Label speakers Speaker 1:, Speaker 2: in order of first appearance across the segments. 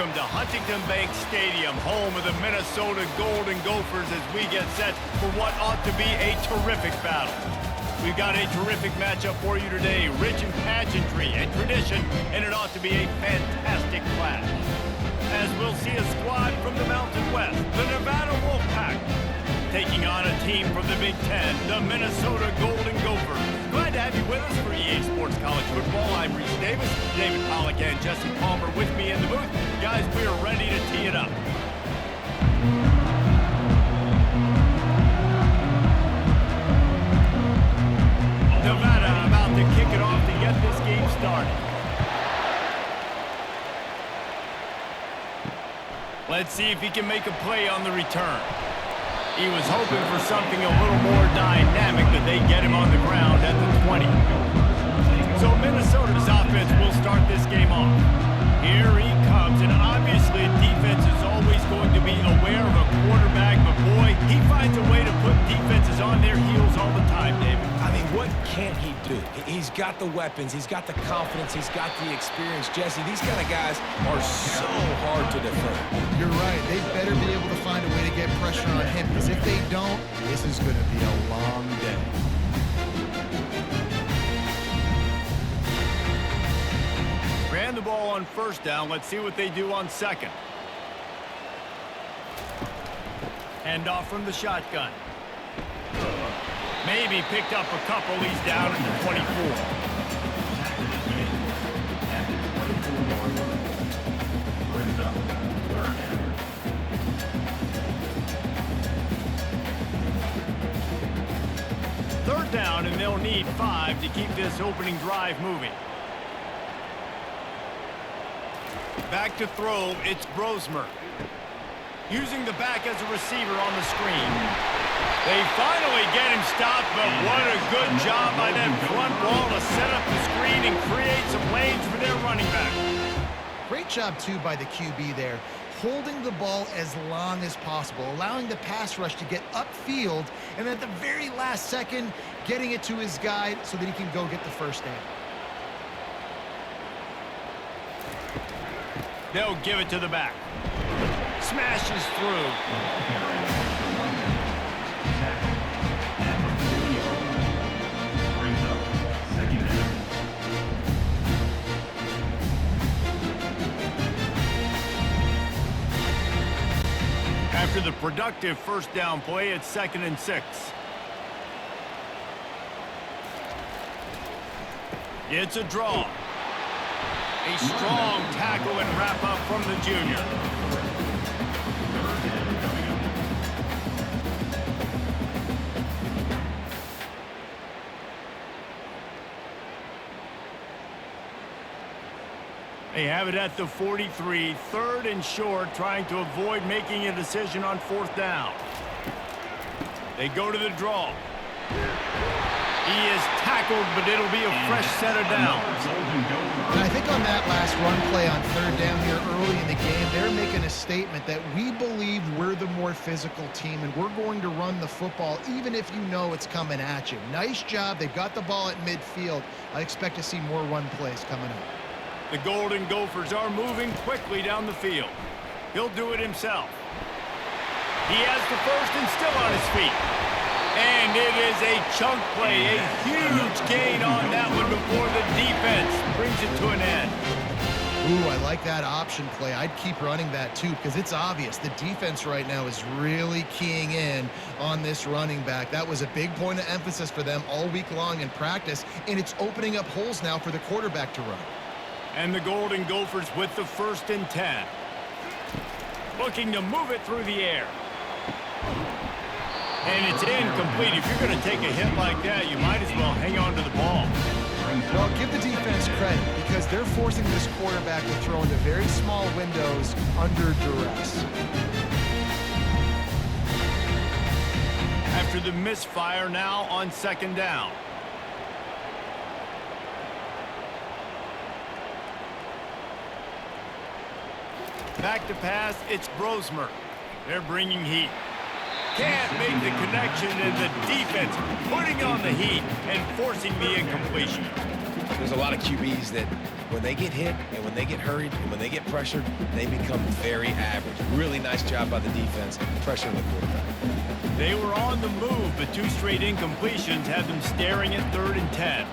Speaker 1: Welcome to Huntington Bank Stadium, home of the Minnesota Golden Gophers, as we get set for what ought to be a terrific battle. We've got a terrific matchup for you today, rich in pageantry and tradition, and it ought to be a fantastic clash. As we'll see a squad from the Mountain West, the Nevada Wolfpack, taking on a team from the Big Ten, the Minnesota Golden Gophers. Glad to have you with us for EA Sports College Football. I'm Reese Davis, David Pollack and Jesse Palmer with me in the booth. Guys, we are ready to tee it up. Nevada about to kick it off to get this game started. Let's see if he can make a play on the return. He was hoping for something a little more dynamic, but they get him on the ground at the 20. So Minnesota's offense will start this game off. Here he comes, and obviously defense is always going to be aware of a quarterback, but boy, he finds a way to put defenses on their heels all the time, David.
Speaker 2: I mean, what can't he do? He's got the weapons, he's got the confidence, he's got the experience. Jesse, these kind of guys are so hard to defer.
Speaker 3: You're right. They better be able to find a way to get pressure on him, because if they don't, this is going to be a long day.
Speaker 1: Ran the ball on first down. Let's see what they do on second. Hand off from the shotgun. Maybe picked up a couple. He's down at the 24. Third down, and they'll need 5 to keep this opening drive moving. Back to throw, it's Brosmer. Using the back as a receiver on the screen. They finally get him stopped, but what a good job by that front wall to set up the screen and create some lanes for their running back.
Speaker 3: Great job, too, by the QB there, holding the ball as long as possible, allowing the pass rush to get upfield, and at the very last second, getting it to his guy so that he can go get the first down.
Speaker 1: They'll give it to the back. Smashes through. After the productive first down play, it's 2nd and 6. It's a draw. A strong tackle and wrap up from the junior. They have it at the 43, 3rd and short, trying to avoid making a decision on 4th down. They go to the draw. He is tackled, but it'll be a fresh set of downs.
Speaker 3: And I think on that last run play on 3rd down here early in the game, they're making a statement that we believe we're the more physical team, and we're going to run the football even if you know it's coming at you. Nice job. They've got the ball at midfield. I expect to see more run plays coming up.
Speaker 1: The Golden Gophers are moving quickly down the field. He'll do it himself. He has the first and still on his feet. And it is a chunk play, a huge gain on that one before the defense brings it to an end.
Speaker 3: Ooh, I like that option play. I'd keep running that too, because it's obvious the defense right now is really keying in on this running back. That was a big point of emphasis for them all week long in practice, and it's opening up holes now for the quarterback to run.
Speaker 1: And the Golden Gophers with the 1st and 10. Looking to move it through the air. And it's incomplete. If you're going to take a hit like that, you might as well hang on to the ball.
Speaker 3: Well, give the defense credit, because they're forcing this quarterback to throw into very small windows under duress.
Speaker 1: After the misfire, now on 2nd down. Back to pass, it's Brosmer. They're bringing heat. Can't make the connection, and the defense putting on the heat and forcing the incompletion.
Speaker 2: There's a lot of QBs that when they get hit and when they get hurried and when they get pressured, they become very average. Really nice job by the defense pressuring the quarterback.
Speaker 1: They were on the move, but 2 straight incompletions had them staring at 3rd and 10.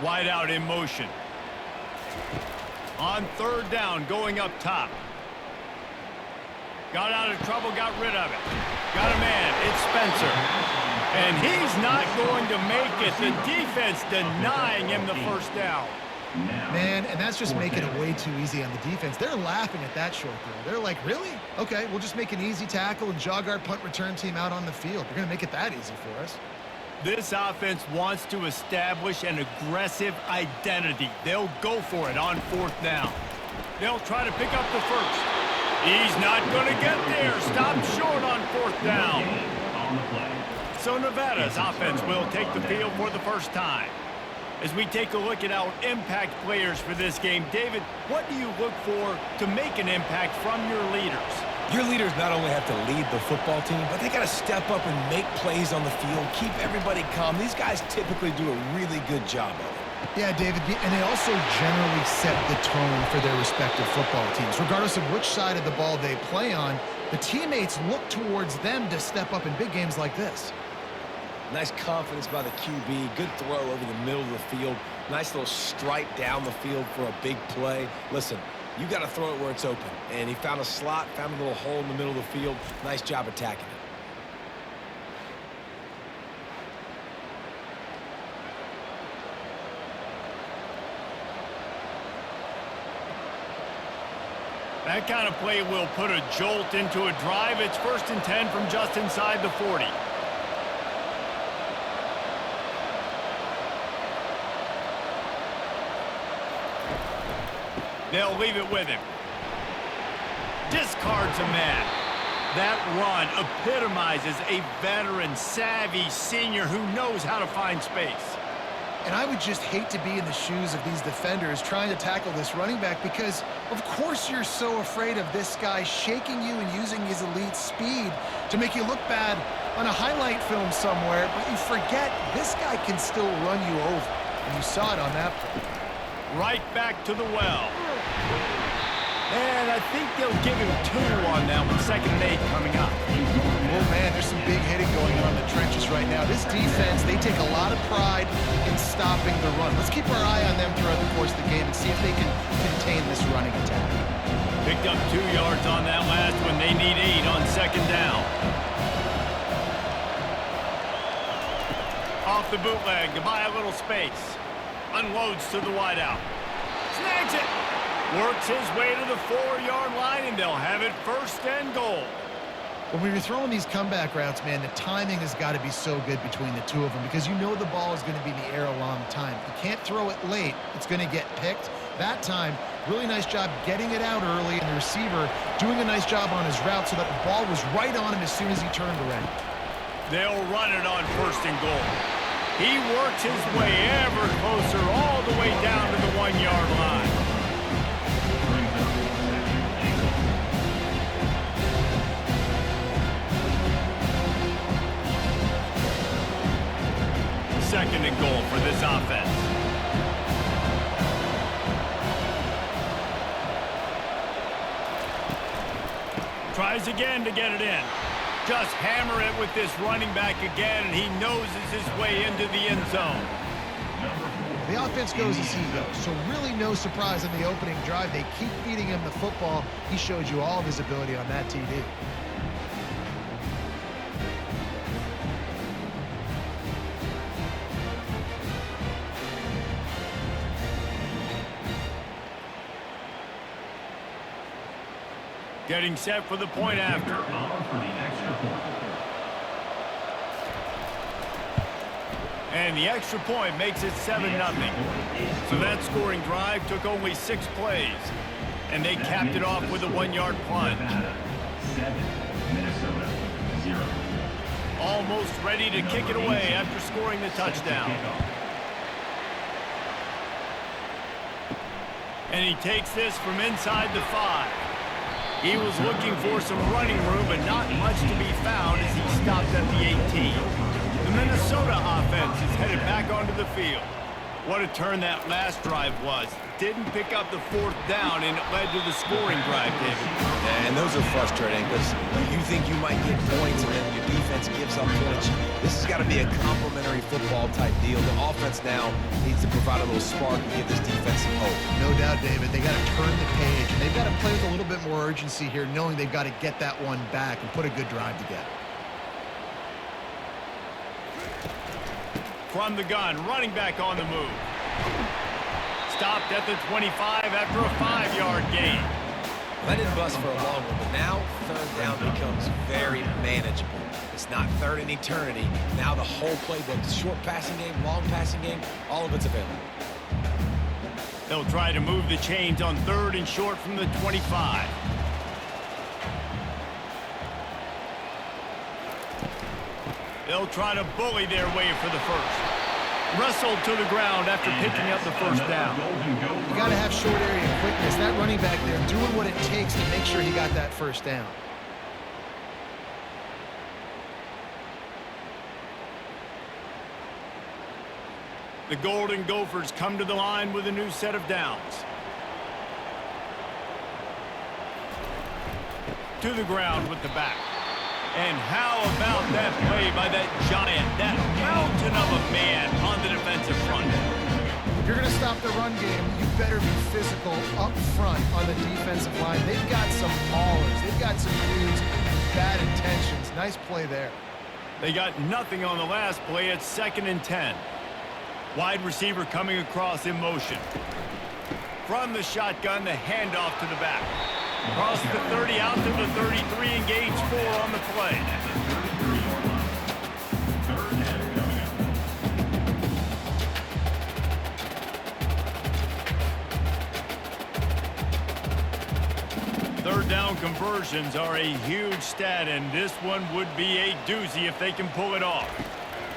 Speaker 1: Wide out in motion. On 3rd down, going up top. Got out of trouble, got rid of it. Got a man, it's Spencer. And he's not going to make it. The defense denying him the first down.
Speaker 3: Man, and that's just making it way too easy on the defense. They're laughing at that short throw. They're like, really? Okay, we'll just make an easy tackle and jog our punt return team out on the field. They're going to make it that easy for us.
Speaker 1: This offense wants to establish an aggressive identity. They'll go for it on 4th down. They'll try to pick up the first. He's not going to get there. Stop short on 4th down. So Nevada's offense will take the field for the first time. As we take a look at our impact players for this game, David, what do you look for to make an impact from your leaders?
Speaker 2: Your leaders not only have to lead the football team, but they got to step up and make plays on the field, keep everybody calm. These guys typically do a really good job of it.
Speaker 3: Yeah, David, and they also generally set the tone for their respective football teams. Regardless of which side of the ball they play on, the teammates look towards them to step up in big games like this.
Speaker 2: Nice confidence by the QB. Good throw over the middle of the field. Nice little stripe down the field for a big play. Listen, you got to throw it where it's open. And he found a slot, found a little hole in the middle of the field. Nice job attacking it.
Speaker 1: That kind of play will put a jolt into a drive. It's 1st and 10 from just inside the 40. They'll leave it with him. Discards a man. That run epitomizes a veteran, savvy senior who knows how to find space.
Speaker 3: And I would just hate to be in the shoes of these defenders trying to tackle this running back because, of course, you're so afraid of this guy shaking you and using his elite speed to make you look bad on a highlight film somewhere, but you forget this guy can still run you over. And you saw it on that play.
Speaker 1: Right back to the well. And I think they'll give him 2 on that with 2nd and 8 coming up.
Speaker 3: Oh, man, there's some big hitting going on in the trenches right now. This defense, they take a lot of pride in stopping the run. Let's keep our eye on them throughout the course of the game and see if they can contain this running attack.
Speaker 1: Picked up 2 yards on that last one. They need 8 on 2nd down. Off the bootleg to buy a little space. Unloads to the wideout. Snags it. Works his way to the 4-yard line, and they'll have it 1st and goal.
Speaker 3: When we were throwing these comeback routes, man, the timing has got to be so good between the two of them because you know the ball is going to be in the air a long time. You can't throw it late. It's going to get picked. That time, really nice job getting it out early, and the receiver doing a nice job on his route so that the ball was right on him as soon as he turned around. They'll
Speaker 1: run it on 1st and goal. He works his way ever closer all the way down to the 1-yard line. Second and goal for this offense. Tries again to get it in. Just hammer it with this running back again, and he noses his way into the end zone.
Speaker 3: The offense goes as he goes, so really no surprise on the opening drive. They keep feeding him the football. He showed you all of his ability on that TD.
Speaker 1: Getting set for the point after. And the extra point makes it 7-0. So that scoring drive took only 6 plays. And they capped it off with a 1-yard plunge.
Speaker 4: 7, Minnesota 0.
Speaker 1: Almost ready to kick it away after scoring the touchdown. And he takes this from inside the 5. He was looking for some running room, but not much to be found as he stopped at the 18. The Minnesota offense is headed back onto the field. What a turn that last drive was. Didn't pick up the 4th down, and it led to the scoring drive, David.
Speaker 2: Yeah, and those are frustrating because you think you might get points, and then your defense gives up points. This has got to be a complementary football-type deal. The offense now needs to provide a little spark and give this defense some hope.
Speaker 3: No doubt, David. They got to turn the page, and they've got to play with a little bit more urgency here, knowing they've got to get that one back and put a good drive together.
Speaker 1: From the gun, running back on the move. Stopped at the 25 after a 5-yard gain.
Speaker 2: That didn't bust for a long one, but now 3rd down becomes very manageable. It's not 3rd in eternity. Now the whole playbook, short passing game, long passing game, all of it's available.
Speaker 1: They'll try to move the chains on 3rd and short from the 25. They'll try to bully their way for the first. Wrestled to the ground after picking up the first down.
Speaker 3: You got to have short area quickness. That running back there doing what it takes to make sure he got that first down.
Speaker 1: The Golden Gophers come to the line with a new set of downs. To the ground with the back. And how about that play by that giant, that mountain of a man on the defensive front?
Speaker 3: If you're going to stop the run game, you better be physical up front on the defensive line. They've got some maulers. They've got some dudes with bad intentions. Nice play there.
Speaker 1: They got nothing on the last play. It's 2nd and 10. Wide receiver coming across in motion. From the shotgun, the handoff to the back. Across the 30, out to the 33, and gains 4 on the play. Third down conversions are a huge stat, and this one would be a doozy if they can pull it off.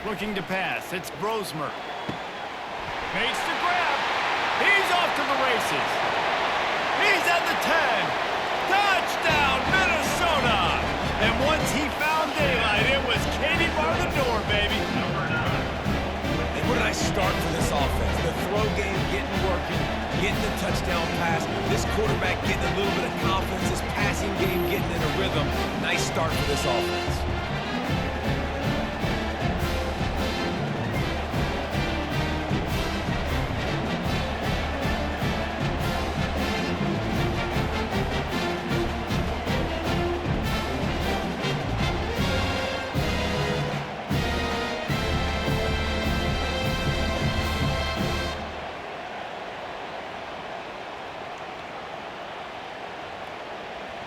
Speaker 1: Looking to pass, it's Brosmer. Makes the grab. He's off to the races. He's at the 10. Touchdown, Minnesota! And once he found daylight, it was Katie bar the door, baby.
Speaker 2: And what a nice start for this offense. The throw game getting working, getting the touchdown pass. This quarterback getting a little bit of confidence. This passing game getting in a rhythm. Nice start for this offense.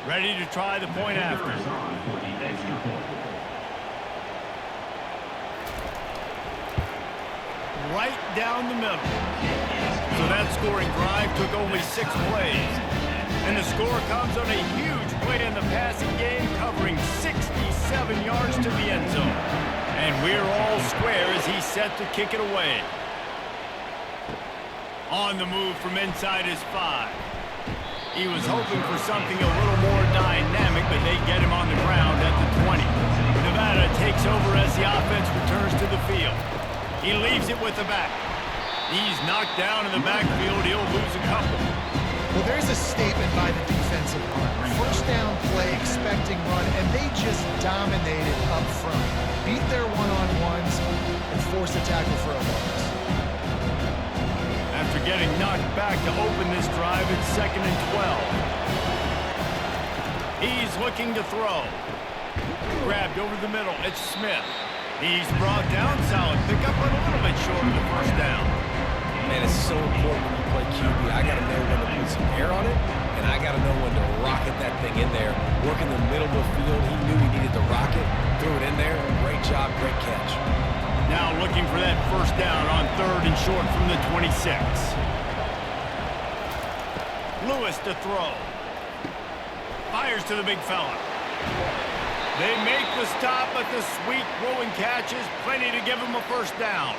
Speaker 1: Ready to try the point after. Right down the middle. So that scoring drive took only 6 plays. And the score comes on a huge play in the passing game, covering 67 yards to the end zone. And we're all square as he's set to kick it away. On the move from inside his 5. He was hoping for something a little more dynamic, but they get him on the ground at the 20. Nevada takes over as the offense returns to the field. He leaves it with the back. He's knocked down in the backfield. He'll lose a couple.
Speaker 3: Well, there's a statement by the defensive line. First down play, expecting run, and they just dominated up front. Beat their one-on-ones and forced a tackle for a loss.
Speaker 1: After getting knocked back to open this drive, it's 2nd and 12. He's looking to throw. Grabbed over the middle. It's Smith. He's brought down solid. Pick up a little bit short of the first down.
Speaker 2: Man, it's so important when you play QB. I got to know when to put some air on it, and I got to know when to rocket that thing in there. Work in the middle of the field. He knew he needed to rocket. Threw it in there. Great job, great catch.
Speaker 1: Now looking for that first down on 3rd and short from the 26. Lewis to throw. Fires to the big fella. They make the stop, but the sweet throwing catch is plenty to give him a first down.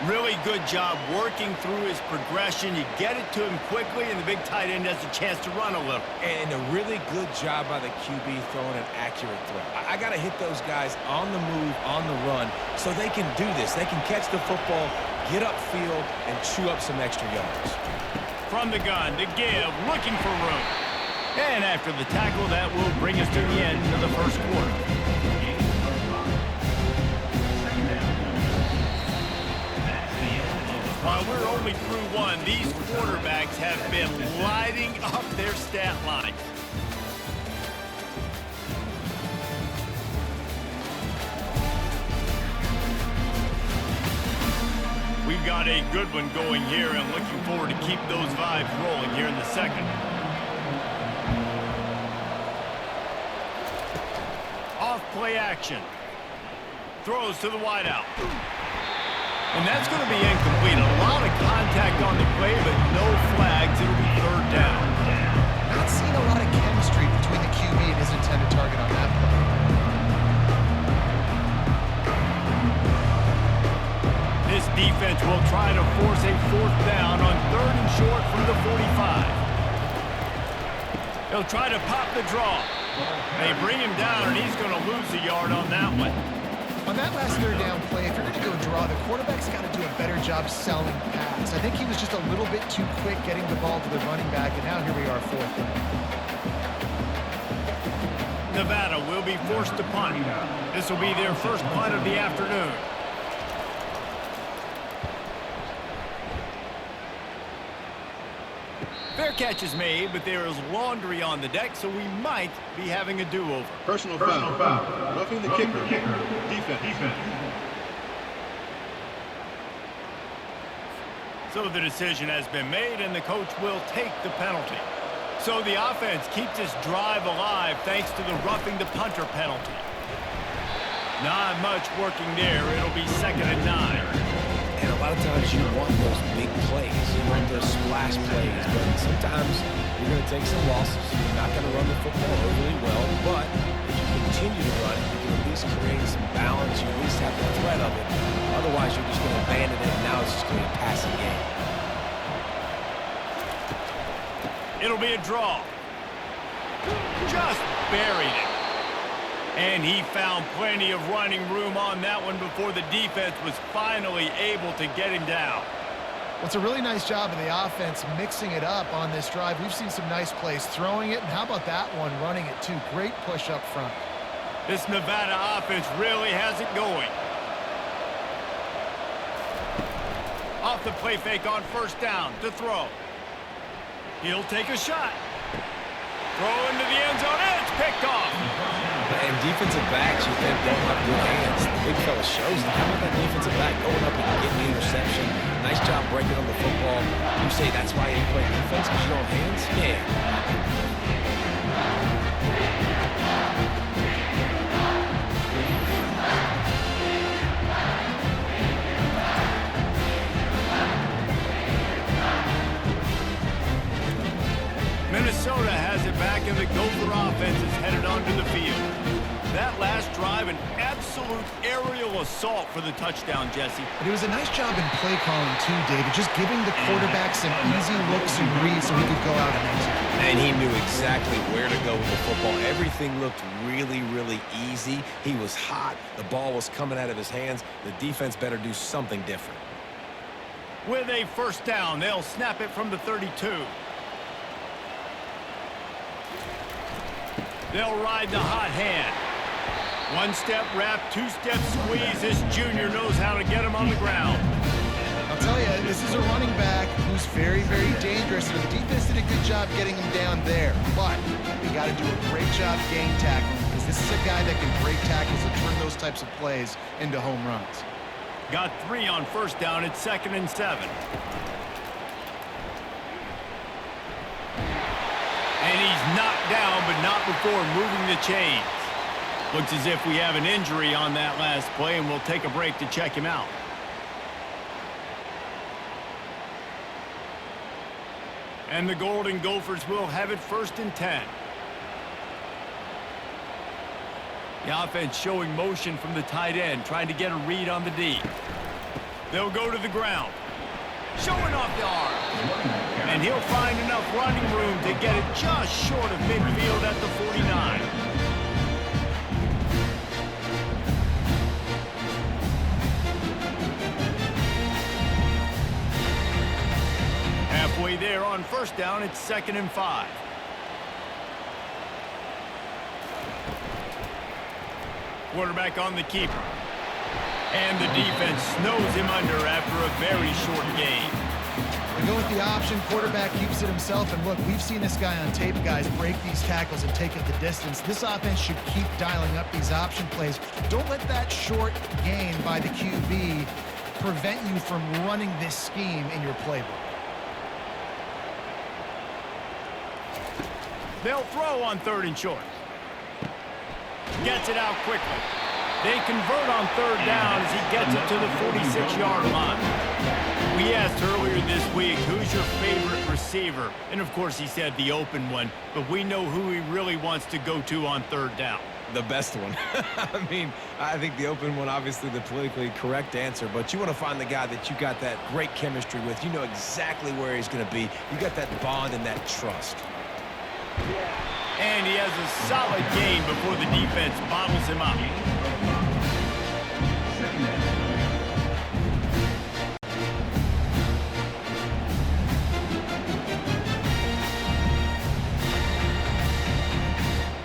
Speaker 1: Really good job working through his progression. You get it to him quickly, and the big tight end has a chance to run a little.
Speaker 2: And a really good job by the QB throwing an accurate throw. I got to hit those guys on the move, on the run, so they can do this. They can catch the football get upfield and chew up some extra yards.
Speaker 1: From the gun to give, looking for room. And after the tackle, that will bring us to the end of the first quarter. While we're only through one, these quarterbacks have been lighting up their stat lines. We've got a good one going here and looking forward to keep those vibes rolling here in the second. Off play action. Throws to the wideout. And that's going to be incomplete. A lot of contact on the play, but no flags. It'll be third down.
Speaker 3: Not seeing a lot of chemistry between the QB and his intended target on that play.
Speaker 1: This defense will try to force a fourth down on third and short from the 45. He'll try to pop the draw. They bring him down, and he's going to lose a yard on that one.
Speaker 3: On that last third down play, if you're going to go draw, the quarterback's got to do a better job selling pass. I think he was just a little bit too quick getting the ball to the running back, and now here we are, fourth down.
Speaker 1: Nevada will be forced to punt. This will be their first punt of the afternoon. Fair catch is made, but there is laundry on the deck, so we might be having a do-over.
Speaker 5: Personal foul. Roughing the kicker. Defense.
Speaker 1: So the decision has been made, and the coach will take the penalty. So the offense keeps this drive alive thanks to the roughing the punter penalty. Not much working there. It'll be 2nd and 9.
Speaker 2: And a lot of times you want those big plays. You want those splash plays. But sometimes you're going to take some losses. You're not going to run the football overly well. But if you continue to run, you can at least create some balance. You at least have the threat of it. Otherwise, you're just going to abandon it. And now it's just going to be a passing game.
Speaker 1: It'll be a draw. Just buried it. And he found plenty of running room on that one before the defense was finally able to get him down.
Speaker 3: Well, it's a really nice job of the offense mixing it up on this drive. We've seen some nice plays throwing it, and how about that one running it too? Great push up front.
Speaker 1: This Nevada offense really has it going. Off the play fake on first down to throw. He'll take a shot. Throw into the end zone, and it's picked off.
Speaker 2: And defensive backs, you think, don't have good hands. The big fella shows that. How about that defensive back going up and getting the interception? Nice job breaking on the football. You say that's why you play defense, because you don't have hands? Yeah.
Speaker 1: Minnesota has it back, and the Gopher offense is headed onto the field. That last drive, an absolute aerial assault for the touchdown, Jesse.
Speaker 3: But it was a nice job in play calling too, David, just giving the quarterback some easy looks and reads so he could go out and execute.
Speaker 2: And he knew exactly where to go with the football. Everything looked really, really easy. He was hot. The ball was coming out of his hands. The defense better do something different.
Speaker 1: With a first down, they'll snap it from the 32. They'll ride the hot hand. One-step wrap, two-step squeeze. This junior knows how to get him on the ground.
Speaker 3: I'll tell you, this is a running back who's very, very dangerous. And the defense did a good job getting him down there. But we got to do a great job game tackling, because this is a guy that can break tackles and turn those types of plays into home runs.
Speaker 1: Got 3 on first down. It's 2nd and 7. And he's knocked down, but not before moving the chains. Looks as if we have an injury on that last play, and we'll take a break to check him out. And the Golden Gophers will have it 1st and 10. The offense showing motion from the tight end, trying to get a read on the D. They'll go to the ground. Showing off the arm. And he'll find enough running room to get it just short of midfield at the 49. Halfway there on first down, it's 2nd and 5. Quarterback on the keeper. And the defense snows him under after a very short gain.
Speaker 3: They go with the option. Quarterback keeps it himself. And look, we've seen this guy on tape, guys, break these tackles and take it the distance. This offense should keep dialing up these option plays. Don't let that short gain by the QB prevent you from running this scheme in your playbook.
Speaker 1: They'll throw on 3rd and short. Gets it out quickly. They convert on 3rd down as he gets it to the 46-yard line. We asked earlier this week, who's your favorite receiver? And, of course, he said the open one, but we know who he really wants to go to on 3rd down.
Speaker 2: The best one. I mean, I think the open one, obviously the politically correct answer, but you want to find the guy that you got that great chemistry with. You know exactly where he's going to be. You got that bond and that trust.
Speaker 1: And he has a solid gain before the defense bottles him up.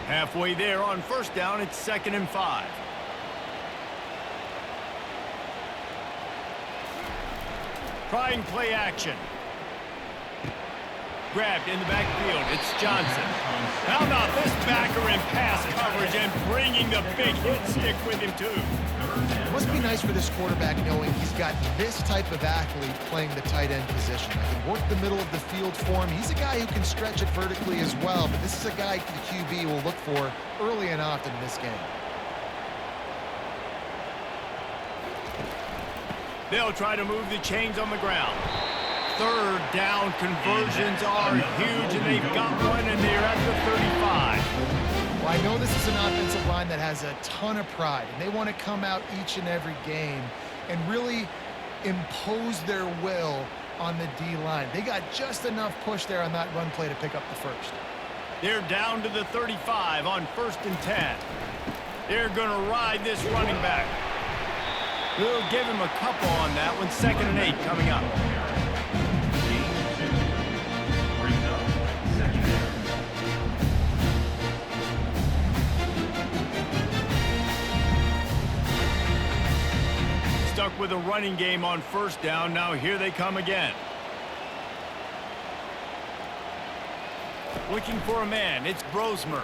Speaker 1: Halfway there on first down, it's 2nd and 5. Trying play action. Grabbed in the backfield. It's Johnson. How about this backer in pass coverage and bringing the big hit stick with him, too?
Speaker 3: It must be nice for this quarterback knowing he's got this type of athlete playing the tight end position. He can work the middle of the field for him. He's a guy who can stretch it vertically as well, but this is a guy the QB will look for early and often in this game.
Speaker 1: They'll try to move the chains on the ground. 3rd down conversions are huge, and they've got one, and they're at the 35.
Speaker 3: Well, I know this is an offensive line that has a ton of pride, and they want to come out each and every game and really impose their will on the D-line. They got just enough push there on that run play to pick up the first.
Speaker 1: They're down to the 35 on 1st and 10. They're going to ride this running back. We'll give him a couple on that one. 2nd and 8 coming up. Stuck with a running game on 1st down. Now here they come again. Looking for a man. It's Brosmer.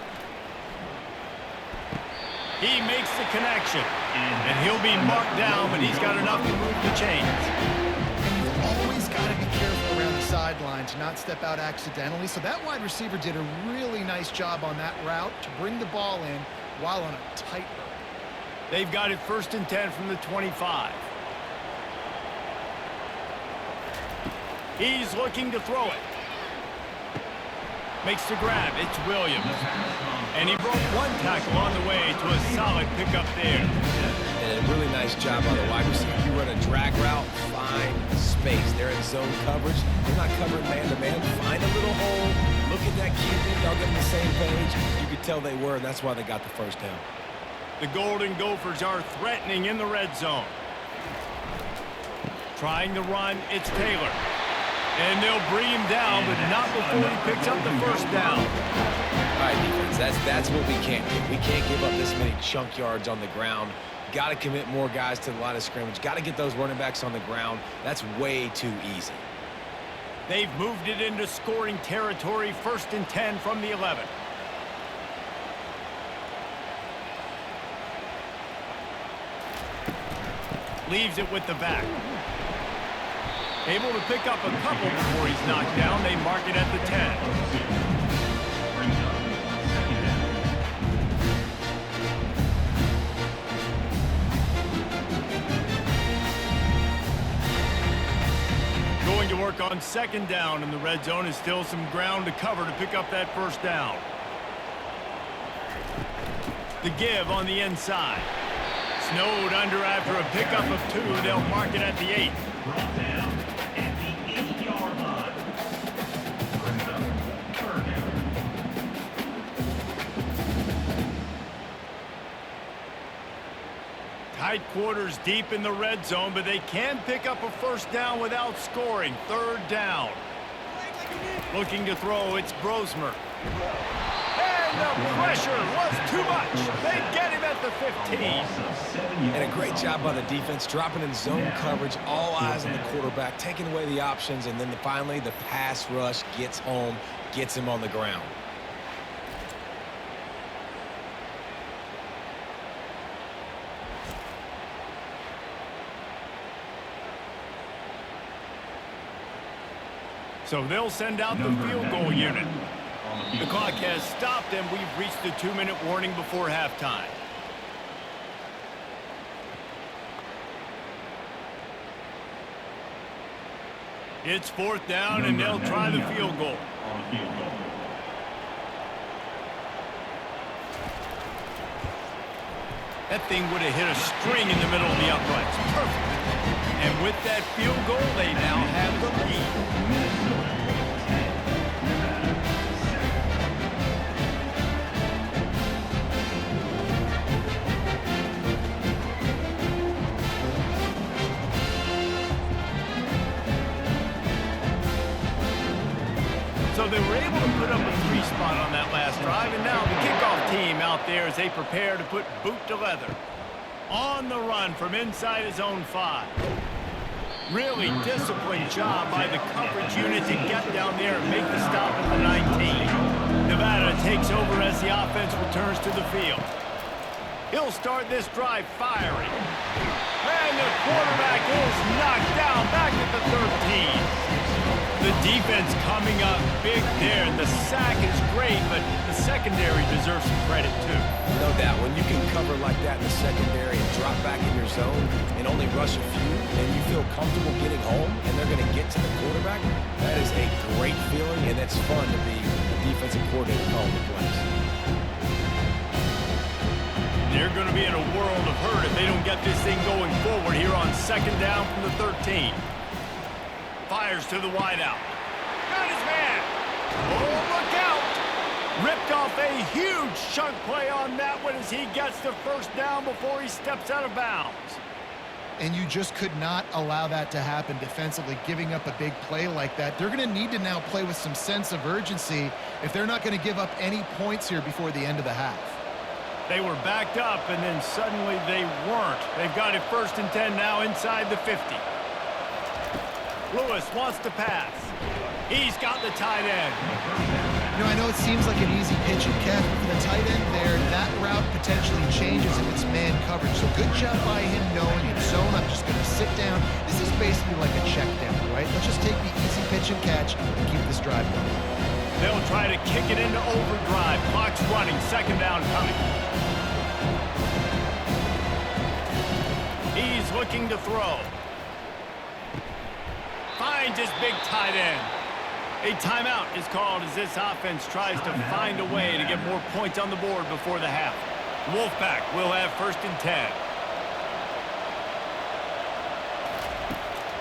Speaker 1: He makes the connection. And he'll be marked down, but he's got enough to move the chains.
Speaker 3: And you've always got to be careful around the sideline to not step out accidentally. So that wide receiver did a really nice job on that route to bring the ball in while on a tight rope.
Speaker 1: They've got it 1st and 10 from the 25. He's looking to throw it. Makes the grab. It's Williams. And he broke one tackle on the way to a solid pickup there.
Speaker 2: And a really nice job by the wide receiver. You run a drag route, find space. They're in zone coverage. They're not covering man-to-man. Find a little hole. Look at that QB. Y'all get on the same page. You could tell they were, and that's why they got the first down.
Speaker 1: The Golden Gophers are threatening in the red zone. Trying to run, it's Taylor. And they'll bring him down, but not before he picks up the first down.
Speaker 2: All right, defense, that's what we can't do. We can't give up this many chunk yards on the ground. Got to commit more guys to the line of scrimmage. Got to get those running backs on the ground. That's way too easy.
Speaker 1: They've moved it into scoring territory, 1st and 10 from the 11. Leaves it with the back. Able to pick up a couple before he's knocked down. They mark it at the 10. Going to work on 2nd down in the red zone. Is still some ground to cover to pick up that first down. The give on the inside. Snowed under after a pickup of 2. They'll mark it at the 8.
Speaker 4: Brought down at the 8-yard line. Brings up 3rd down.
Speaker 1: Tight quarters deep in the red zone, but they can pick up a first down without scoring. 3rd down. Looking to throw, it's Brosmer. And the pressure was too much. They get him at the 15.
Speaker 2: And a great job by the defense, dropping in zone coverage, all eyes on the quarterback, taking away the options, and then finally the pass rush gets home, gets him on the ground.
Speaker 1: So they'll send out the field goal unit. The clock has stopped, and we've reached the 2-minute warning before halftime. It's 4th down, and they'll try the field goal. That thing would have hit a string in the middle of the uprights. Perfect. And with that field goal, they now have the lead. So they were able to put up a 3 spot on that last drive, and now the kickoff team out there as they prepare to put boot to leather. On the run from inside his own 5. Really disciplined job by the coverage unit to get down there and make the stop at the 19. Nevada takes over as the offense returns to the field. He'll start this drive firing. And the quarterback is knocked down back at the 13. The defense coming up big there. The sack is great, but the secondary deserves some credit too.
Speaker 2: No doubt, when you can cover like that in the secondary and drop back in your zone and only rush a few, and you feel comfortable getting home, and they're going to get to the quarterback, that is a great feeling, and it's fun to be the defensive coordinator calling the plays.
Speaker 1: They're going to be in a world of hurt if they don't get this thing going forward here on 2nd down from the 13. Fires to the wideout. Got his man. Oh, look out. Ripped off a huge chunk play on that one as he gets the 1st down before he steps out of bounds.
Speaker 3: And you just could not allow that to happen defensively, giving up a big play like that. They're going to need to now play with some sense of urgency if they're not going to give up any points here before the end of the half.
Speaker 1: They were backed up, and then suddenly they weren't. They've got it 1st and 10 now inside the 50. Lewis wants to pass. He's got the tight end.
Speaker 3: You know, I know it seems like an easy pitch and catch, but for the tight end there, that route potentially changes if it's man coverage. So good job by him knowing in zone, I'm just going to sit down. This is basically like a check down, right? Let's just take the easy pitch and catch and keep this drive going.
Speaker 1: They'll try to kick it into overdrive. Clock's running. 2nd down coming. He's looking to throw. Finds his big tight end. A timeout is called as this offense tries to find a way to get more points on the board before the half. Wolfpack will have 1st and 10.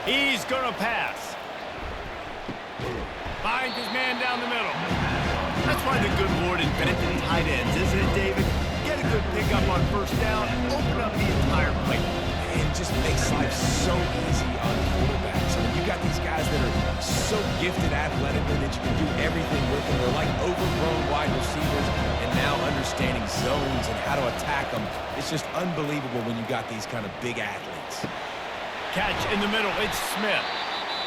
Speaker 1: He's going to pass. Finds his man down the middle. That's why the good Lord invented tight ends, isn't it, David? Get a good pickup on 1st down, open up the entire plate.
Speaker 2: It just makes life so easy on quarterbacks. I mean, you got these guys that are so gifted athletically that you can do everything with them. They're like overgrown wide receivers, and now understanding zones and how to attack them. It's just unbelievable when you got these kind of big athletes.
Speaker 1: Catch in the middle. It's Smith.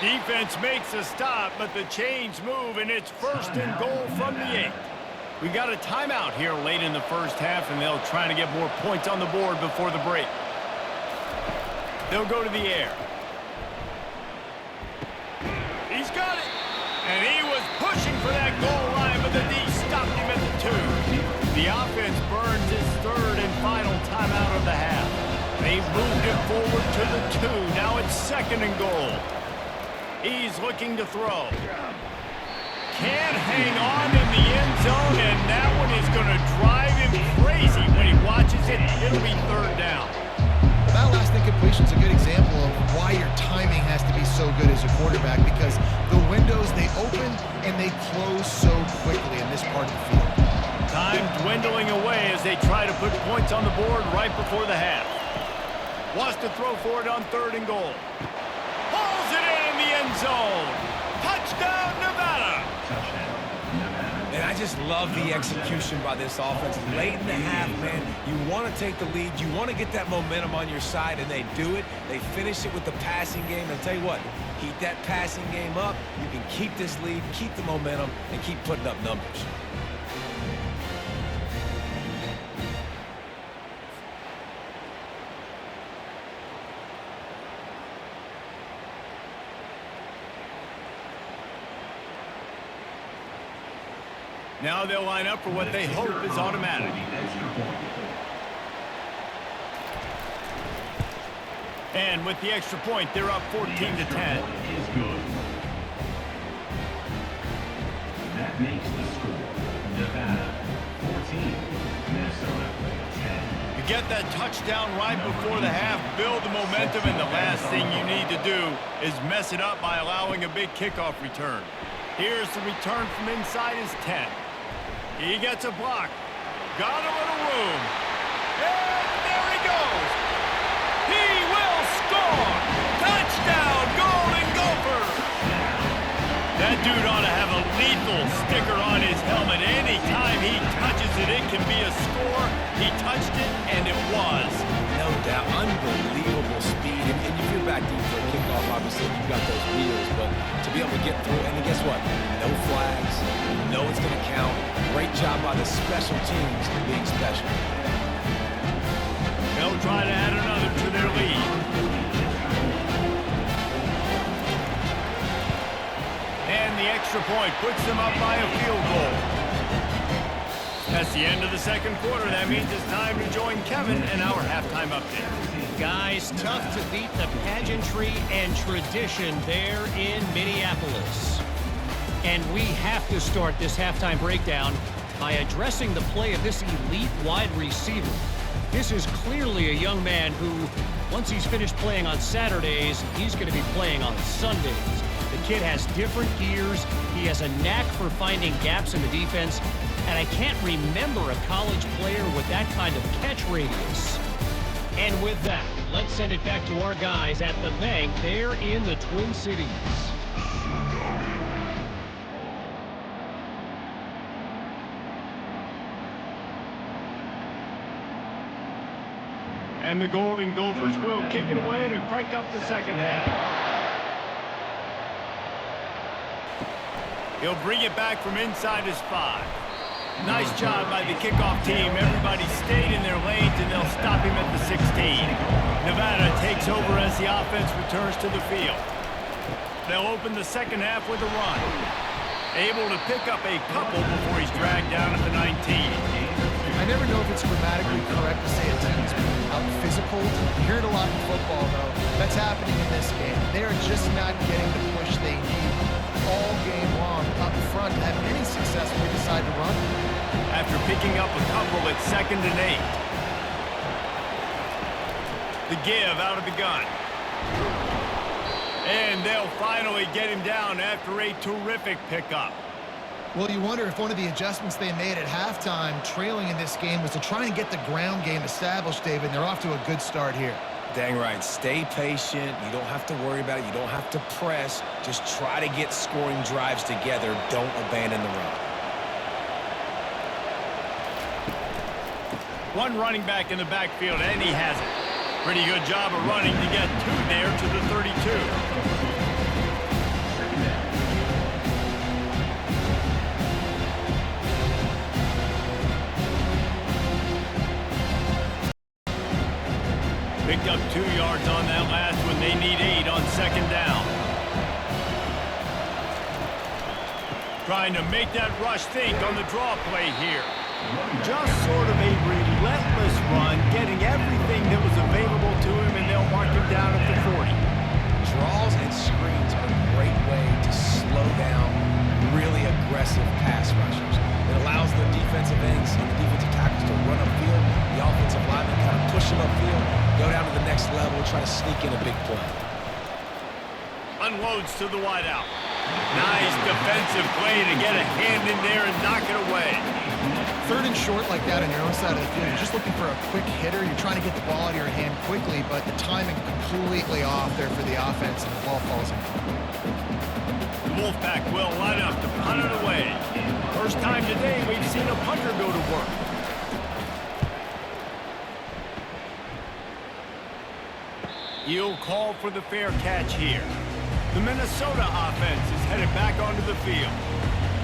Speaker 1: Defense makes a stop, but the chains move, and it's 1st and goal from the 8. We've got a timeout here late in the 1st half, and they'll try to get more points on the board before the break. They'll go to the air. He's got it. And he was pushing for that goal line, but the D stopped him at the 2. The offense burns his 3rd and final timeout of the half. They've moved it forward to the 2. Now it's 2nd and goal. He's looking to throw. Can't hang on in the end zone, and that one is going to drive him crazy when he watches it. It'll be 3rd down.
Speaker 3: That last incompletion is a good example of why your timing has to be so good as a quarterback, because the windows, they open and they close so quickly in this part of the field.
Speaker 1: Time dwindling away as they try to put points on the board right before the half. Wants to throw for it on 3rd and goal. Hauls it in the end zone. Touchdown, Nevada!
Speaker 2: And I just love the execution by this offense. Late in the half, man, you want to take the lead. You want to get that momentum on your side, and they do it. They finish it with the passing game. And I'll tell you what, keep that passing game up. You can keep this lead, keep the momentum, and keep putting up numbers.
Speaker 1: Now they'll line up for what they hope is automatic. And with the extra point, they're up 14 to 10.
Speaker 4: Is good. That makes the score Nevada 14, Minnesota 10.
Speaker 1: You get that touchdown right before the half, build the momentum, and the last thing you need to do is mess it up by allowing a big kickoff return. Here's the return from inside his 10. He gets a block. Got a little room. And there he goes. He will score. Touchdown, Golden Gophers. That dude ought to have a lethal sticker on his helmet. Anytime he touches it, it can be a score. He touched it, and it was.
Speaker 2: No doubt. Unbelievable speed. And if you're back deep for a kickoff, obviously you've got those wheels. But to be able to get through, and guess what? No flags. You know it's going to count. Great job by the special teams being special.
Speaker 1: They'll try to add another to their lead. And the extra point puts them up by a field goal. That's the end of the second quarter. That means it's time to join Kevin in our halftime update.
Speaker 6: Guys, tough to beat the pageantry and tradition there in Minneapolis. And we have to start this halftime breakdown by addressing the play of this elite wide receiver. This is clearly a young man who, once he's finished playing on Saturdays, he's going to be playing on Sundays. The kid has different gears. He has a knack for finding gaps in the defense. And I can't remember a college player with that kind of catch radius. And with that, let's send it back to our guys at the bank there in the Twin Cities.
Speaker 1: And the Golden Gophers will kick it away to crank up the second half. He'll bring it back from inside his 5. Nice job by the kickoff team. Everybody stayed in their lanes, and they'll stop him at the 16. Nevada takes over as the offense returns to the field. They'll open the second half with a run. Able to pick up a couple before he's dragged down at the 19.
Speaker 3: I never know if it's grammatically correct to say a team's out physical. You hear it a lot in football, though. That's happening in this game. They are just not getting the push they need all game long up front to have any success when they decide to run.
Speaker 1: After picking up a couple at 2nd and 8. The give out of the gun. And they'll finally get him down after a terrific pickup.
Speaker 3: Well, you wonder if one of the adjustments they made at halftime, trailing in this game, was to try and get the ground game established, David. They're off to a good start here.
Speaker 2: Dang right. Stay patient. You don't have to worry about it. You don't have to press. Just try to get scoring drives together. Don't abandon the run.
Speaker 1: One running back in the backfield, and he has it. Pretty good job of running to get 2 there to the 32. Picked up 2 yards on that last one. They need 8 on 2nd down. Trying to make that rush think on the draw play here. Just sort of a relentless run, getting everything that was available to him, and they'll mark him down at the 40.
Speaker 2: Draws and screens are a great way to slow down really aggressive pass rushers. It allows the defensive ends and the defensive tackles to run upfield. The offensive linemen kind of push them upfield, go down to the next level, try to sneak in a big play.
Speaker 1: Unloads to the wideout. Nice defensive play to get a hand in there and knock it away.
Speaker 3: 3rd and short like that on your own side of the field, you're just looking for a quick hitter. You're trying to get the ball out of your hand quickly, but the timing completely off there for the offense, and the ball falls in.
Speaker 1: Wolfpack will line up to punt it away. First time today we've seen a punter go to work. He'll call for the fair catch here. The Minnesota offense is headed back onto the field.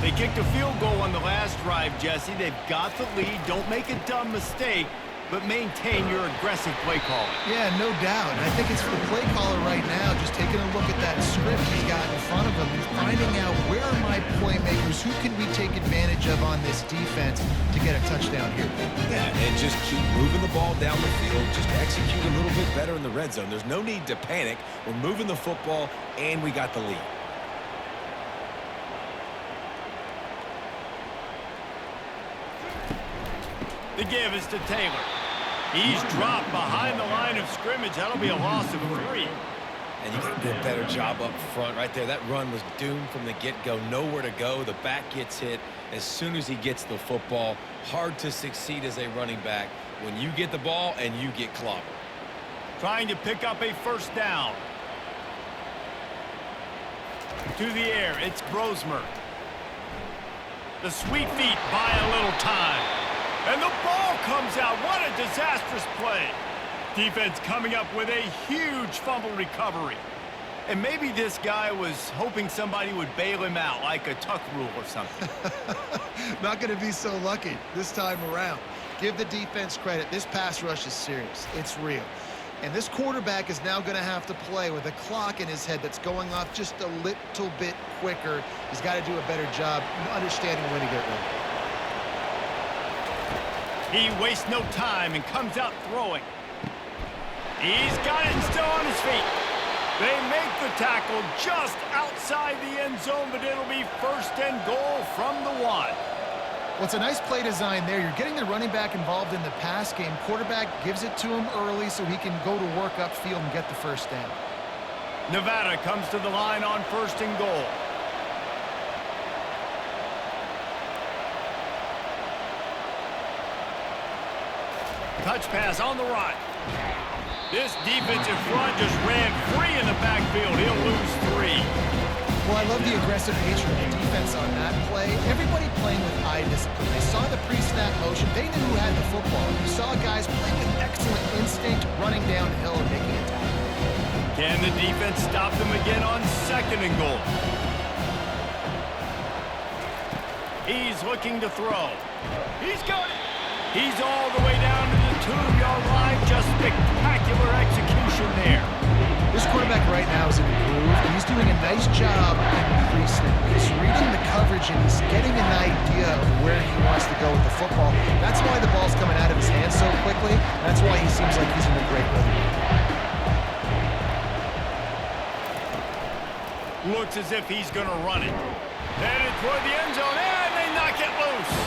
Speaker 1: They kicked a field goal on the last drive, Jesse. They've got the lead. Don't make a dumb mistake, but maintain your aggressive play calling.
Speaker 3: Yeah, no doubt. And I think it's for the play caller right now, just taking a look at that script he's got in front of him and finding out where are my playmakers, who can we take advantage of on this defense to get a touchdown here.
Speaker 2: Yeah, and just keep moving the ball down the field. Just execute a little bit better in the red zone. There's no need to panic. We're moving the football, and we got the lead.
Speaker 1: The give is to Taylor. He's dropped behind the line of scrimmage. That'll be a loss of 3.
Speaker 2: And you got to do a better job up front right there. That run was doomed from the get-go. Nowhere to go. The back gets hit as soon as he gets the football. Hard to succeed as a running back when you get the ball and you get clobbered.
Speaker 1: Trying to pick up a first down. To the air, it's Brosmer. The sweet feet buy a little time. And the ball comes out. What a disastrous play. Defense coming up with a huge fumble recovery. And maybe this guy was hoping somebody would bail him out, like a tuck rule or something.
Speaker 3: Not going to be so lucky this time around. Give the defense credit. This pass rush is serious. It's real. And this quarterback is now going to have to play with a clock in his head that's going off just a little bit quicker. He's got to do a better job understanding when to get ready.
Speaker 1: He wastes no time and comes out throwing. He's got it still on his feet. They make the tackle just outside the end zone, but it'll be first and goal from the 1.
Speaker 3: Well, it's a nice play design there. You're getting the running back involved in the pass game. Quarterback gives it to him early so he can go to work upfield and get the first down.
Speaker 1: Nevada comes to the line on first and goal. Touch pass on the right. This defensive front just ran free in the backfield. He'll lose 3.
Speaker 3: Well, I love the aggressive nature of the defense on that play. Everybody playing with eye discipline. They saw the pre-snap motion. They knew who had the football. You saw guys playing with excellent instinct, running downhill and making a tackle.
Speaker 1: Can the defense stop them again on second and goal? He's looking to throw. He's got it. He's all the way down to the 2-yard line. Just spectacular execution there.
Speaker 3: This quarterback right now is in a groove, and he's doing a nice job in pre-snap. He's reading the coverage, and he's getting an idea of where he wants to go with the football. That's why the ball's coming out of his hands so quickly. That's why he seems like he's in a great rhythm.
Speaker 1: Looks as if he's going to run it. Headed toward the end zone, and they knock it loose.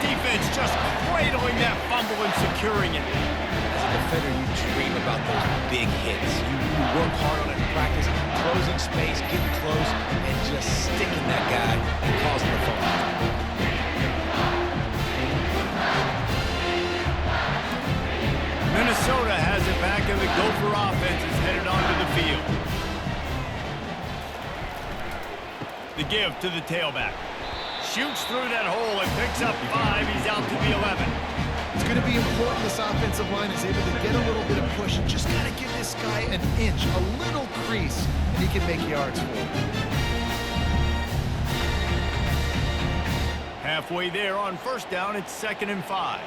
Speaker 1: Defense just cradling that fumble and securing it.
Speaker 2: As a defender, you dream about those big hits. You work hard on it in practice, closing space, getting close, and just sticking that guy and causing the fumble.
Speaker 1: Minnesota has it back, and the Gopher offense is headed onto the field. The give to the tailback. Shoots through that hole and picks up 5. He's out to the 11.
Speaker 3: It's going to be important this offensive line is able to get a little bit of push and just got to give this guy an inch, a little crease, and he can make yards for him.
Speaker 1: Halfway there on first down, it's 2nd and 5.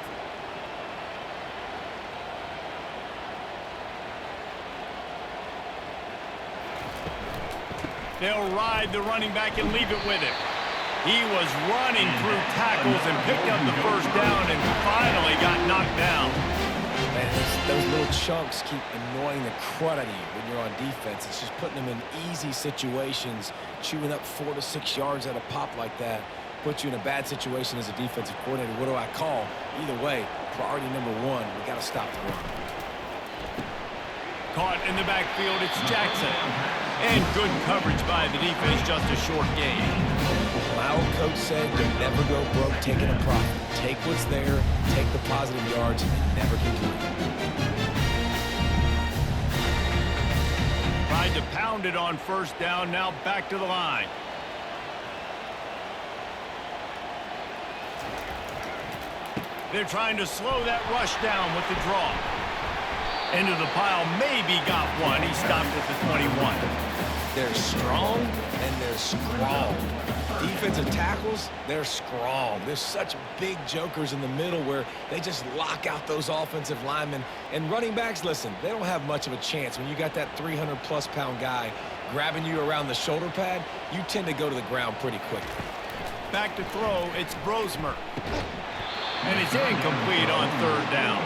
Speaker 1: They'll ride the running back and leave it with him. He was running through tackles and picked up the first down and finally got knocked down.
Speaker 2: Man, those little chunks keep annoying the crud out of you when you're on defense. It's just putting them in easy situations, chewing up 4 to 6 yards at a pop like that. Puts you in a bad situation as a defensive coordinator. What do I call? Either way, priority number 1, we got to stop the run.
Speaker 1: Caught in the backfield, it's Jackson. And good coverage by the defense, just a short gain.
Speaker 2: My old coach said, you'll never go broke taking a profit. Take what's there, take the positive yards, and never complain.
Speaker 1: Tried to pound it on first down, now back to the line. They're trying to slow that rush down with the draw. Into the pile, maybe got one. He stopped at the 21.
Speaker 2: They're strong and they're strong. Defensive tackles, they're strong. There's such big jokers in the middle where they just lock out those offensive linemen. And running backs, listen, they don't have much of a chance. When you got that 300-plus pound guy grabbing you around the shoulder pad, you tend to go to the ground pretty quickly.
Speaker 1: Back to throw, it's Brosmer. And it's incomplete on third down.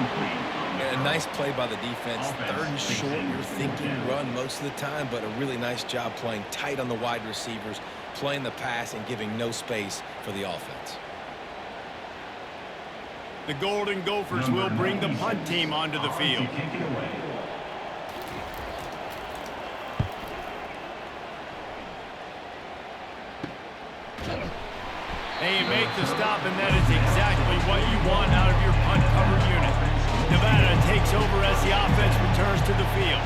Speaker 2: And a nice play by the defense. Third and short, you're thinking run most of the time, but a really nice job playing tight on the wide receivers, playing the pass and giving no space for the offense.
Speaker 1: The Golden Gophers will bring the punt team onto the field. They make the stop, and that is exactly what you want out of your punt cover unit. Nevada takes over as the offense returns to the field.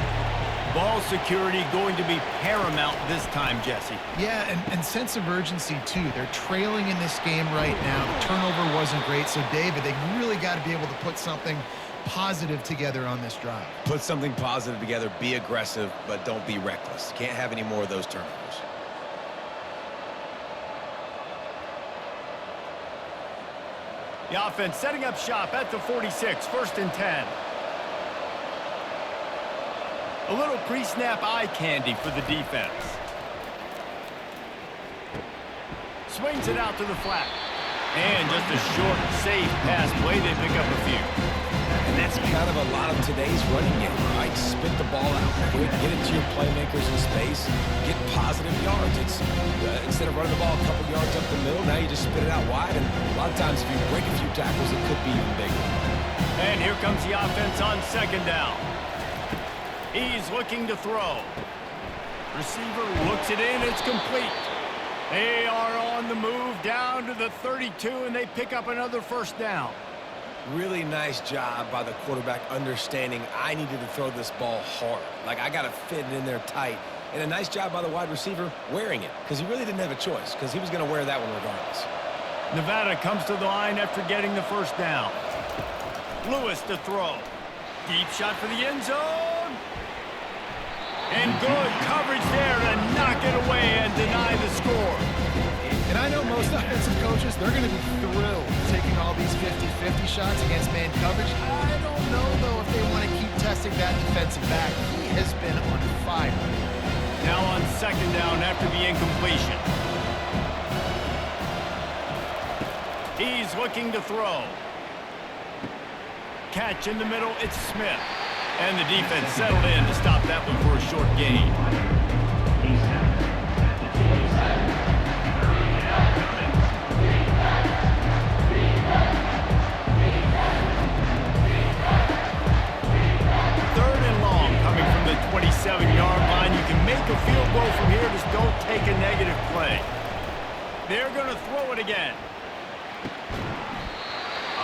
Speaker 1: Ball security going to be paramount this time, Jesse.
Speaker 3: Yeah, and sense of urgency, too. They're trailing in this game right now. The turnover wasn't great, so, David, they really got to be able to put something positive together on this drive.
Speaker 2: Put something positive together, be aggressive, but don't be reckless. Can't have any more of those turnovers.
Speaker 1: The offense setting up shop at the 46, 1st and 10. A little pre-snap eye candy for the defense. Swings it out to the flat. And just a short, safe pass play. They pick up a few.
Speaker 2: And that's kind of a lot of today's running game, right? Spit the ball out quick, get it to your playmakers in space, get positive yards. It's instead of running the ball a couple yards up the middle, now you just spit it out wide. And a lot of times if you break a few tackles, it could be even bigger.
Speaker 1: And here comes the offense on 2nd down. He's looking to throw. Receiver looks it in. It's complete. They are on the move down to the 32, and they pick up another 1st down.
Speaker 2: Really nice job by the quarterback understanding I needed to throw this ball hard. Like, I got to fit it in there tight. And a nice job by the wide receiver wearing it, because he really didn't have a choice, because he was going to wear that one regardless.
Speaker 1: Nevada comes to the line after getting the 1st down. Lewis to throw. Deep shot for the end zone. And good coverage there to knock it away and deny the score.
Speaker 3: And I know most offensive coaches, they're going to be thrilled taking all these 50-50 shots against man coverage. I don't know, though, if they want to keep testing that defensive back. He has been on fire.
Speaker 1: Now on 2nd down after the incompletion. He's looking to throw. Catch in the middle, it's Smith. And the defense settled in to stop that one for a short gain. Third and long coming from the 27-yard line. You can make a field goal from here, just don't take a negative play. They're going to throw it again.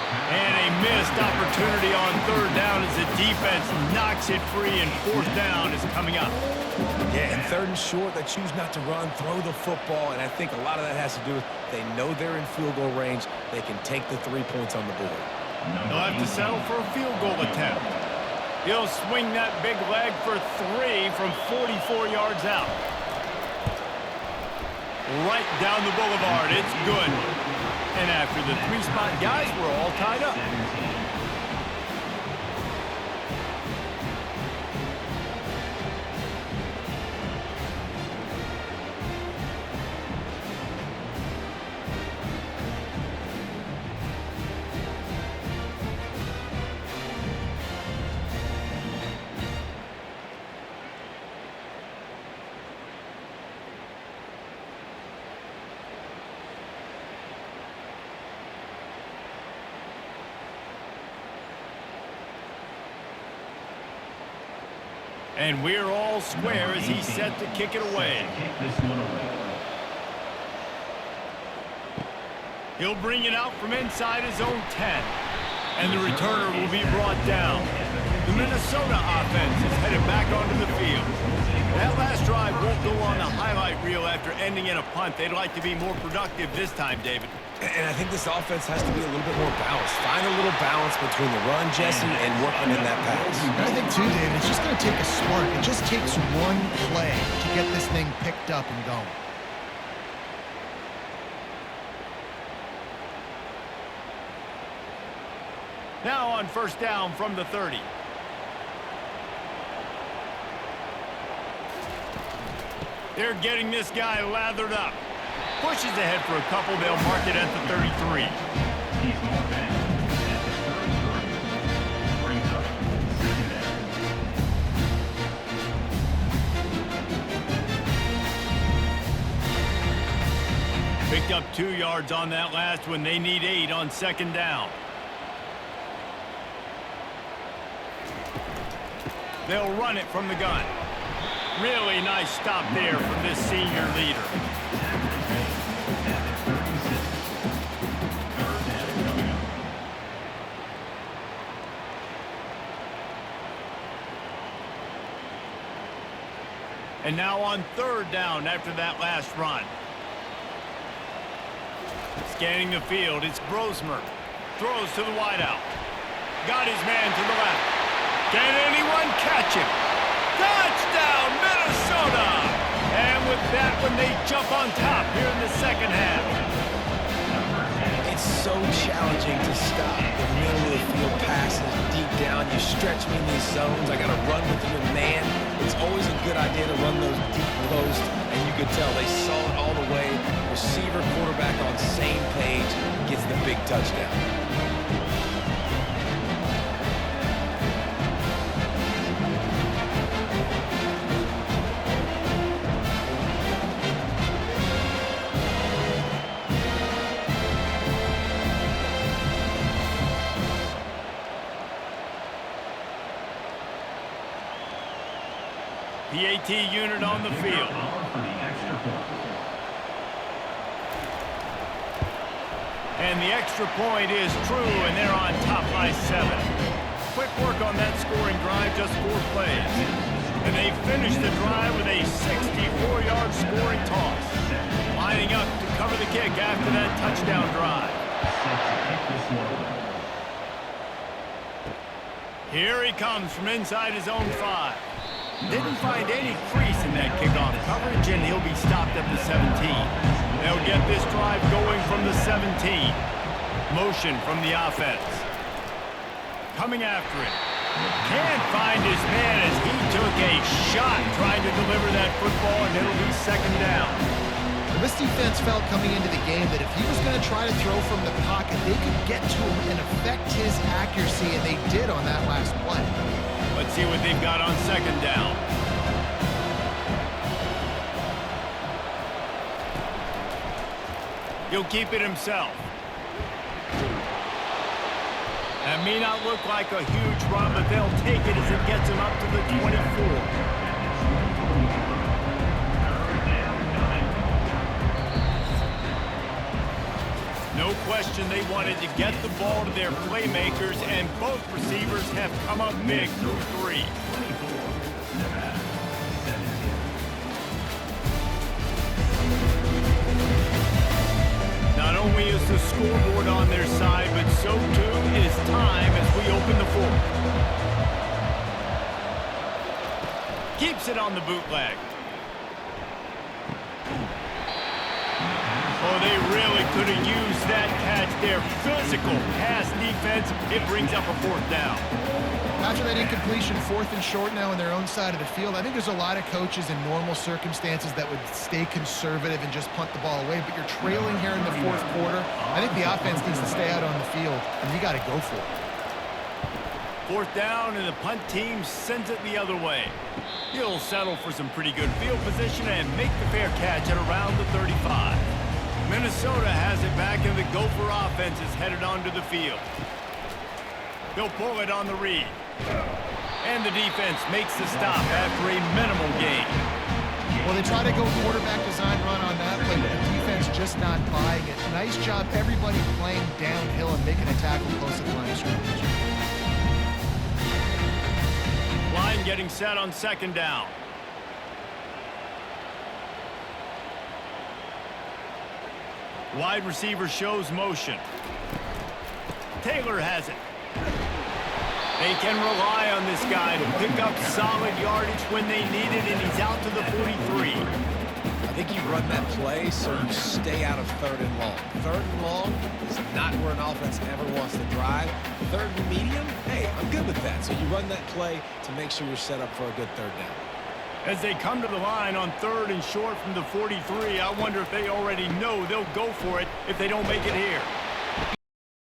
Speaker 1: And a missed opportunity on 3rd down as the defense knocks it free, and 4th down is coming up.
Speaker 2: Yeah, and 3rd and short, they choose not to run, throw the football, and I think a lot of that has to do with they know they're in field goal range. They can take the 3 points on the board.
Speaker 1: They'll have to settle for a field goal attempt. He'll swing that big leg for 3 from 44 yards out. Right down the boulevard, it's good. And after the 3-spot guys, we're all tied up. And we're all square as he's set to kick it away. He'll bring it out from inside his own 10. And the returner will be brought down. The Minnesota offense is headed back onto the field. That last drive won't go on the highlight reel after ending in a punt. They'd like to be more productive this time, David.
Speaker 2: And I think this offense has to be a little bit more balanced. Find a little balance between the run, Jesse, and working in that pass.
Speaker 3: I think, too, David, it's just going to take a spark. It just takes one play to get this thing picked up and going.
Speaker 1: Now on first down from the 30. They're getting this guy lathered up. Pushes ahead for a couple. They'll mark it at the 33.
Speaker 4: He's more back at the 33. Brings up second down.
Speaker 1: Picked up 2 yards on that last one. They need 8 on second down. They'll run it from the gun. Really nice stop there from this senior leader. And now on third down after that last run. Scanning the field, it's Brosmer. Throws to the wideout. Got his man to the left. Can anyone catch him? Touchdown, Minnesota! And with that one, they jump on top here in the second half.
Speaker 2: It's so challenging to stop the middle of the field passes deep down. You stretch me in these zones. I got to run with you, man. It's always a good idea to run those deep posts, and you could tell they saw it all the way. Receiver, quarterback on same page, gets the big touchdown.
Speaker 1: The AT unit on the field. And the extra point is true, and they're on top by 7. Quick work on that scoring drive, just 4 plays. And they finish the drive with a 64-yard scoring toss. Lining up to cover the kick after that touchdown drive. Here he comes from inside his own 5. Didn't find any crease in that kickoff coverage, and he'll be stopped at the 17. They'll get this drive going from the 17. Motion from the offense. Coming after it. Can't find his man as he took a shot trying to deliver that football, and it'll be second down.
Speaker 3: Well, this defense felt coming into the game that if he was going to try to throw from the pocket, they could get to him and affect his accuracy, and they did on that last play.
Speaker 1: Let's see what they've got on second down. He'll keep it himself. That may not look like a huge run, but they'll take it as it gets him up to the 24. No question they wanted to get the ball to their playmakers, and both receivers have come up big through 3. Not only is the scoreboard on their side, but so too is time as we open the 4th. Keeps it on the bootleg. Oh, they really could have used that catch there. Physical pass defense. It brings up a 4th down.
Speaker 3: After that incompletion, 4th and short now on their own side of the field, I think there's a lot of coaches in normal circumstances that would stay conservative and just punt the ball away, but you're trailing here in the 4th quarter. I think the offense needs to stay out on the field, and you got to go for it.
Speaker 1: 4th down, and the punt team sends it the other way. He'll settle for some pretty good field position and make the fair catch at around the 35. Minnesota has it back, and the Gopher offense is headed onto the field. They'll pull it on the read. And the defense makes the stop after a minimal gain.
Speaker 3: Well, they try to go quarterback design run on that play, but the defense just not buying it. Nice job, everybody playing downhill and making a tackle close to the line of scrimmage.
Speaker 1: Line getting set on second down. Wide receiver shows motion. Taylor has it. They can rely on this guy to pick up solid yardage when they need it, and he's out to the 43.
Speaker 2: I think you run that play so you stay out of 3rd and long. 3rd and long is not where an offense ever wants to drive. 3rd and medium, hey, I'm good with that. So you run that play to make sure you're set up for a good 3rd down.
Speaker 1: As they come to the line on 3rd and short from the 43, I wonder if they already know they'll go for it if they don't make it here.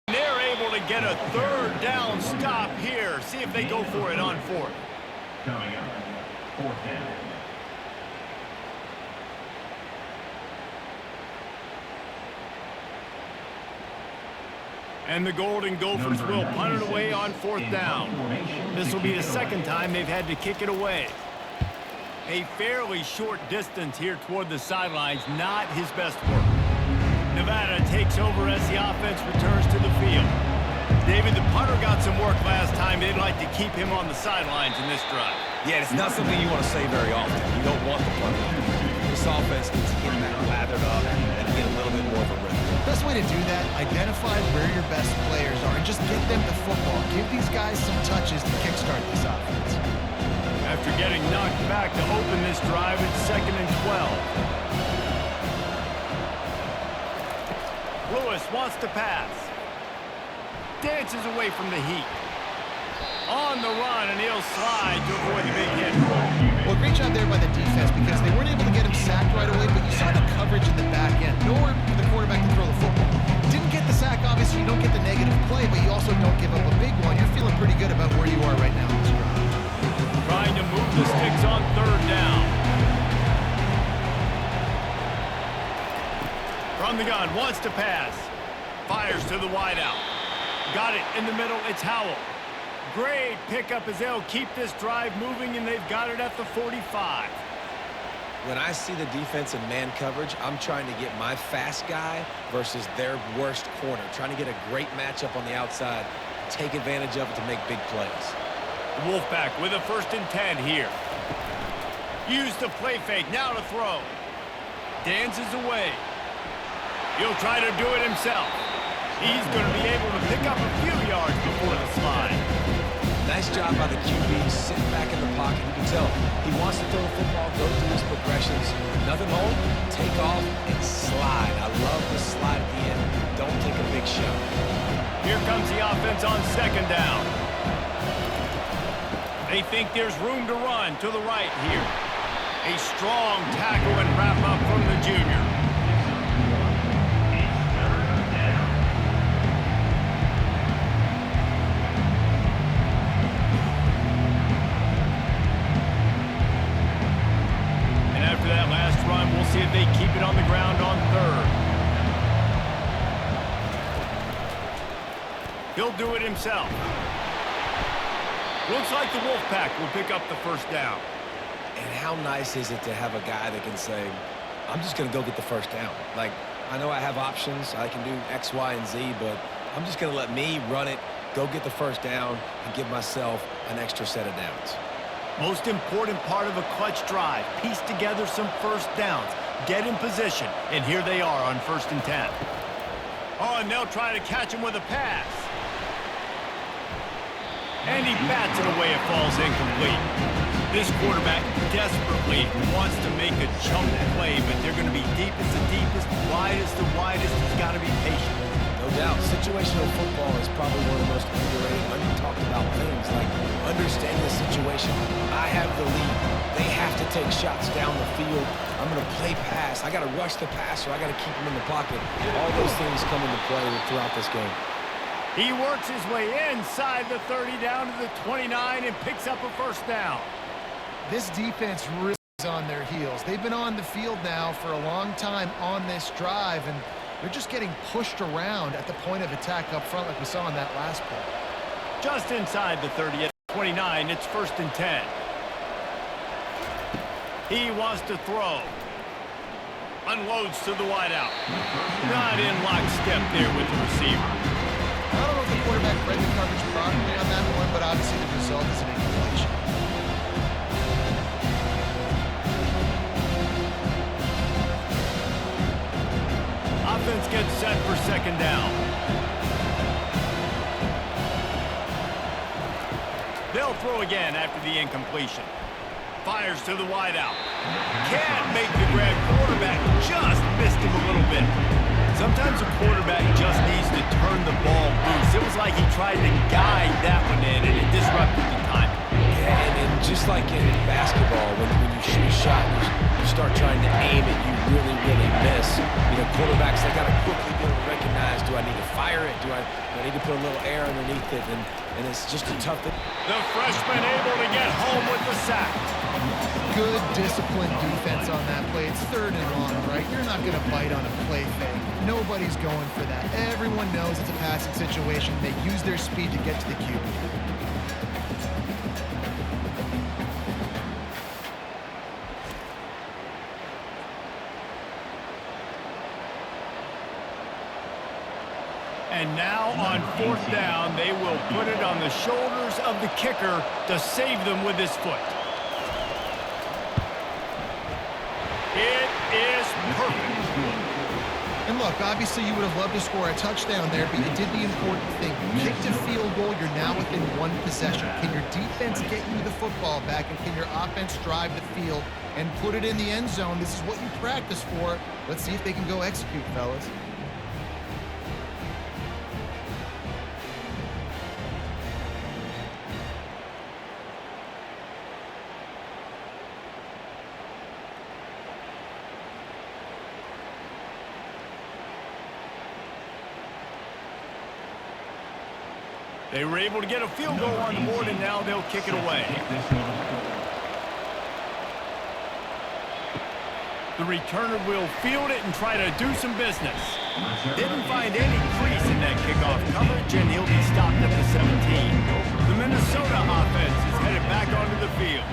Speaker 1: They're able to get a 3rd down stop here. See if they go for it on 4th.
Speaker 4: Coming up, 4th down.
Speaker 1: And the Golden Gophers will punt it away on 4th down. This will be the 2nd time they've had to kick it away. A fairly short distance here toward the sidelines, not his best work. Nevada takes over as the offense returns to the field. David, the punter got some work last time. They'd like to keep him on the sidelines in this drive.
Speaker 2: Yeah, it's not something you want to say very often. You don't want the punter. This offense needs to get that lathered up and get a little bit more of a rhythm.
Speaker 3: Best way to do that, identify where your best players are and just get them the football. Give these guys some touches to kickstart this offense.
Speaker 1: After getting knocked back to open this drive, it's 2nd and 12. Lewis wants to pass. Dances away from the heat. On the run, and he'll slide to avoid the big hit.
Speaker 3: Well, great job there by the defense because they weren't able to get him sacked right away, but you saw the coverage in the back end. Nowhere for the quarterback to throw the football. Didn't get the sack, obviously. You don't get the negative play, but you also don't give up a big one. You're feeling pretty good about where you are right now in this drive.
Speaker 1: Trying to move the sticks on 3rd down. From the gun, wants to pass. Fires to the wideout. Got it in the middle, it's Howell. Great pickup as they'll keep this drive moving, and they've got it at the 45.
Speaker 2: When I see the defense in man coverage, I'm trying to get my fast guy versus their worst corner. Trying to get a great matchup on the outside, take advantage of it to make big plays.
Speaker 1: Wolfpack with a 1st and 10 here. Use the play fake, now to throw. Dances away. He'll try to do it himself. He's going to be able to pick up a few yards before the slide.
Speaker 2: Nice job by the QB, sitting back in the pocket. You can tell he wants to throw the football, go through his progressions. Nothing home, take off, and slide. I love the slide at the end. Don't take a big shot.
Speaker 1: Here comes the offense on 2nd down. They think there's room to run to the right here. A strong tackle and wrap up from the junior. And after that last run, we'll see if they keep it on the ground on 3rd. He'll do it himself. Looks like the Wolfpack will pick up the 1st down.
Speaker 2: And how nice is it to have a guy that can say, I'm just going to go get the 1st down. Like, I know I have options. I can do X, Y, and Z, but I'm just going to let me run it, go get the 1st down, and give myself an extra set of downs.
Speaker 1: Most important part of a clutch drive. Piece together some 1st downs. Get in position. And here they are on 1st and 10. Oh, and they'll try to catch him with a pass. And he bats it away. It falls incomplete. This quarterback desperately wants to make a chunk play, but they're going to be deepest to deepest, widest to widest. He's got to be patient.
Speaker 2: No doubt. Situational football is probably one of the most underrated, under-talked about things, like understanding the situation. I have the lead. They have to take shots down the field. I'm going to play pass. I got to rush the passer. I got to keep him in the pocket. All those things come into play throughout this game.
Speaker 1: He works his way inside the 30 down to the 29 and picks up a 1st down.
Speaker 3: This defense really is on their heels. They've been on the field now for a long time on this drive, and they're just getting pushed around at the point of attack up front like we saw in that last play.
Speaker 1: Just inside the 30 at 29, it's 1st and 10. He wants to throw. Unloads to the wideout. Not in lockstep there with the receiver.
Speaker 3: I don't know if the quarterback read the coverage properly on that one, but obviously the result is an incompletion.
Speaker 1: offense gets set for second down. They'll throw again after the incompletion. Fires to the wideout. Can't make the grab. Quarterback just missed him a little bit. Sometimes a quarterback just needs to turn the ball loose. It was like he tried to guide that one in, and it disrupted the time.
Speaker 2: Yeah, and just like in basketball, when you shoot a shot, you start trying to aim it, you really, really miss. You know, quarterbacks, they got to quickly be able to recognize, do I need to fire it? Do I need to put a little air underneath it? And it's just a tough thing.
Speaker 1: The freshman able to get home with the sack.
Speaker 3: Good disciplined defense on that play. It's 3rd and long, right? You're not going to bite on a play fake. Nobody's going for that. Everyone knows it's a passing situation. They use their speed to get to the QB.
Speaker 1: And now on 4th down, they will put it on the shoulders of the kicker to save them with his foot. It is perfect.
Speaker 3: And look, obviously you would have loved to score a touchdown there, but you did the important thing. You kicked a field goal, you're now within 1 possession. Can your defense get you the football back, and can your offense drive the field and put it in the end zone? This is what you practice for. Let's see if they can go execute, fellas.
Speaker 1: They were able to get a field goal on the board, and now they'll kick it away. The returner will field it and try to do some business. Didn't find any crease in that kickoff coverage, and he'll be stopped at the 17. The Minnesota offense is headed back onto the field.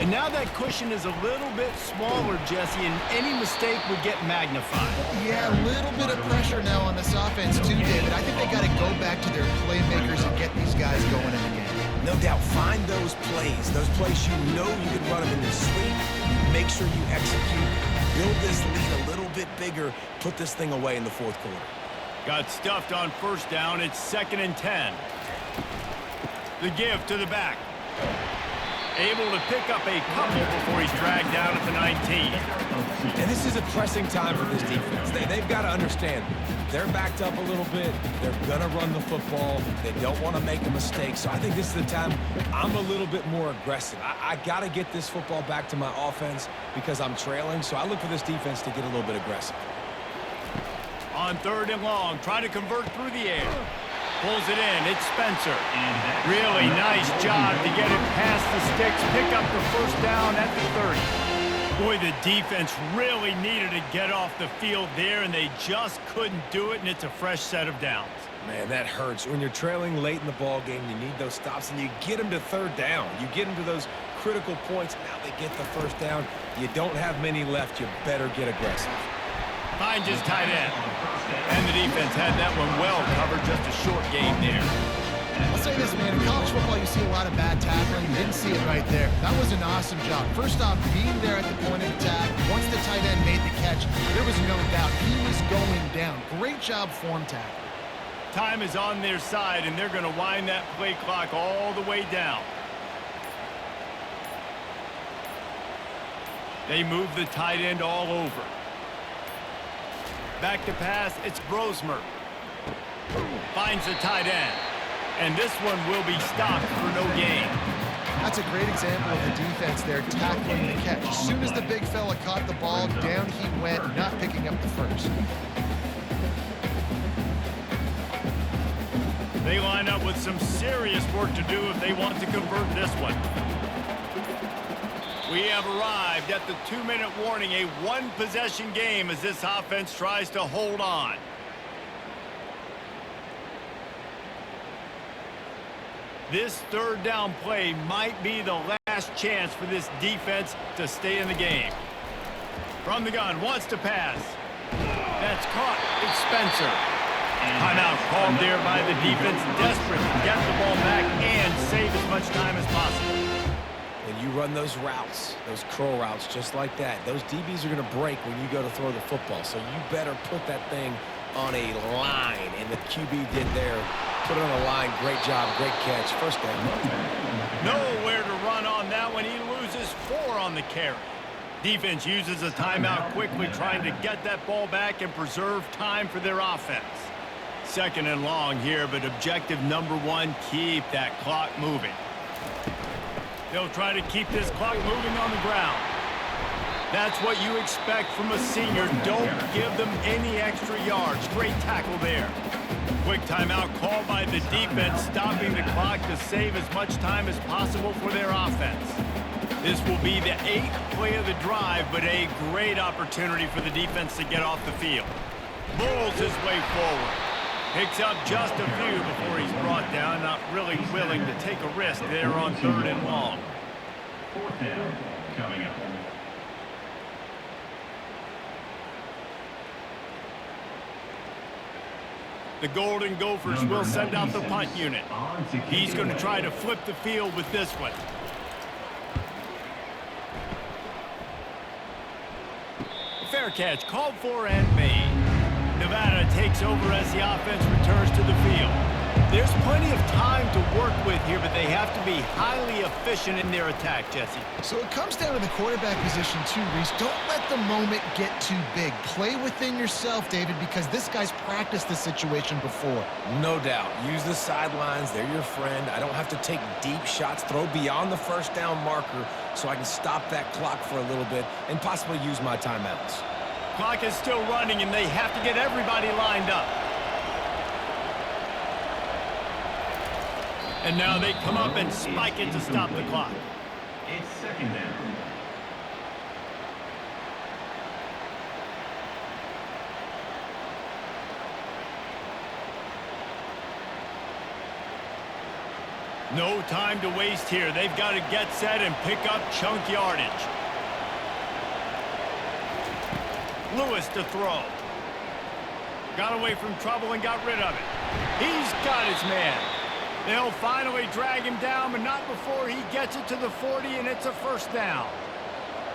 Speaker 1: And now that cushion is a little bit smaller, Jesse, and any mistake would get magnified.
Speaker 3: Yeah, a little bit of pressure now on this offense too, David. I think they got to go back to their playmakers and get these guys going in the game.
Speaker 2: No doubt, find those plays you know you can run them in your sleep. Make sure you execute. Build this lead a little bit bigger. Put this thing away in the 4th quarter.
Speaker 1: Got stuffed on 1st down. It's 2nd and 10. The give to the back. Able to pick up a couple before he's dragged down at the 19.
Speaker 2: And this is a pressing time for this defense. They've got to understand, they're backed up a little bit. They're going to run the football. They don't want to make a mistake. So I think this is the time I'm a little bit more aggressive. I got to get this football back to my offense because I'm trailing. So I look for this defense to get a little bit aggressive.
Speaker 1: On 3rd and long, trying to convert through the air. Pulls it in. It's Spencer. Really nice job to get it past the sticks, pick up the 1st down at the 30. Boy, the defense really needed to get off the field there, and they just couldn't do it, and it's a fresh set of downs.
Speaker 2: Man, that hurts. When you're trailing late in the ball game, you need those stops, and you get them to 3rd down. You get them to those critical points. Now they get the 1st down. You don't have many left. You better get aggressive.
Speaker 1: Finds his tight end. And the defense had that one well covered, just a short game there.
Speaker 3: I'll say this, man, in college football you see a lot of bad tackling. You didn't see it right there. That was an awesome job. First off, being there at the point of attack. Once the tight end made the catch, there was no doubt he was going down. Great job form tackle.
Speaker 1: Time is on their side, and they're going to wind that play clock all the way down. They move the tight end all over. Back to pass, it's Brosmer. Finds the tight end. And this one will be stopped for no gain.
Speaker 3: That's a great example of the defense there tackling the catch. As soon as the big fella caught the ball, down he went, not picking up the 1st.
Speaker 1: They line up with some serious work to do if they want to convert this one. We have arrived at the 2-minute warning, a 1-possession game as this offense tries to hold on. This 3rd down play might be the last chance for this defense to stay in the game. From the gun, wants to pass. That's caught. It's Spencer. Timeout called there by the defense, desperate to get the ball back and save as much time as possible.
Speaker 2: And when you run those routes, those curl routes just like that, those DBs are going to break when you go to throw the football. So you better put that thing on a line, and the QB did there. Put it on a line. Great job. Great catch. First down.
Speaker 1: Nowhere to run on that one. He loses 4 on the carry. Defense uses a timeout quickly, trying to get that ball back and preserve time for their offense. 2nd and long here, but objective number 1, keep that clock moving. They'll try to keep this clock moving on the ground. That's what you expect from a senior. Don't give them any extra yards. Great tackle there. Quick timeout called by the defense, stopping the clock to save as much time as possible for their offense. This will be the 8th play of the drive, but a great opportunity for the defense to get off the field. Bulls his way forward. Picks up just a few before he's brought down, not really willing to take a risk there on 3rd and long.
Speaker 4: 4th down coming up.
Speaker 1: The Golden Gophers will send out the punt unit. He's going to try to flip the field with this one. Fair catch, called for and made. Nevada takes over as the offense returns to the field. There's plenty of time to work with here, but they have to be highly efficient in their attack, Jesse.
Speaker 3: So it comes down to the quarterback position too, Reese. Don't let the moment get too big. Play within yourself, David, because this guy's practiced this situation before.
Speaker 2: No doubt. Use the sidelines. They're your friend. I don't have to take deep shots. Throw beyond the 1st down marker so I can stop that clock for a little bit and possibly use my timeouts.
Speaker 1: Clock is still running, and they have to get everybody lined up. And now they come up and spike it to stop the clock.
Speaker 4: It's 2nd down.
Speaker 1: No time to waste here. They've got to get set and pick up chunk yardage. Lewis to throw. Got away from trouble and got rid of it. He's got his man. They'll finally drag him down, but not before he gets it to the 40, and it's a 1st down.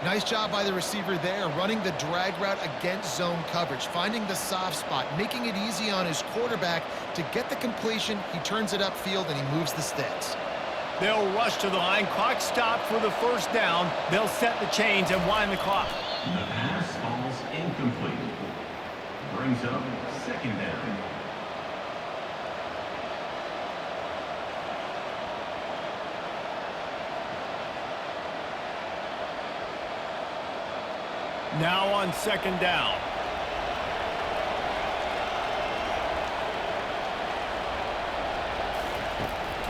Speaker 3: Nice job by the receiver there, running the drag route against zone coverage, finding the soft spot, making it easy on his quarterback to get the completion. He turns it upfield, and he moves the sticks.
Speaker 1: They'll rush to the line. Clock stopped for the 1st down. They'll set the chains and wind the clock.
Speaker 4: The pass falls incomplete. Brings up 2nd down.
Speaker 1: Now on 2nd down.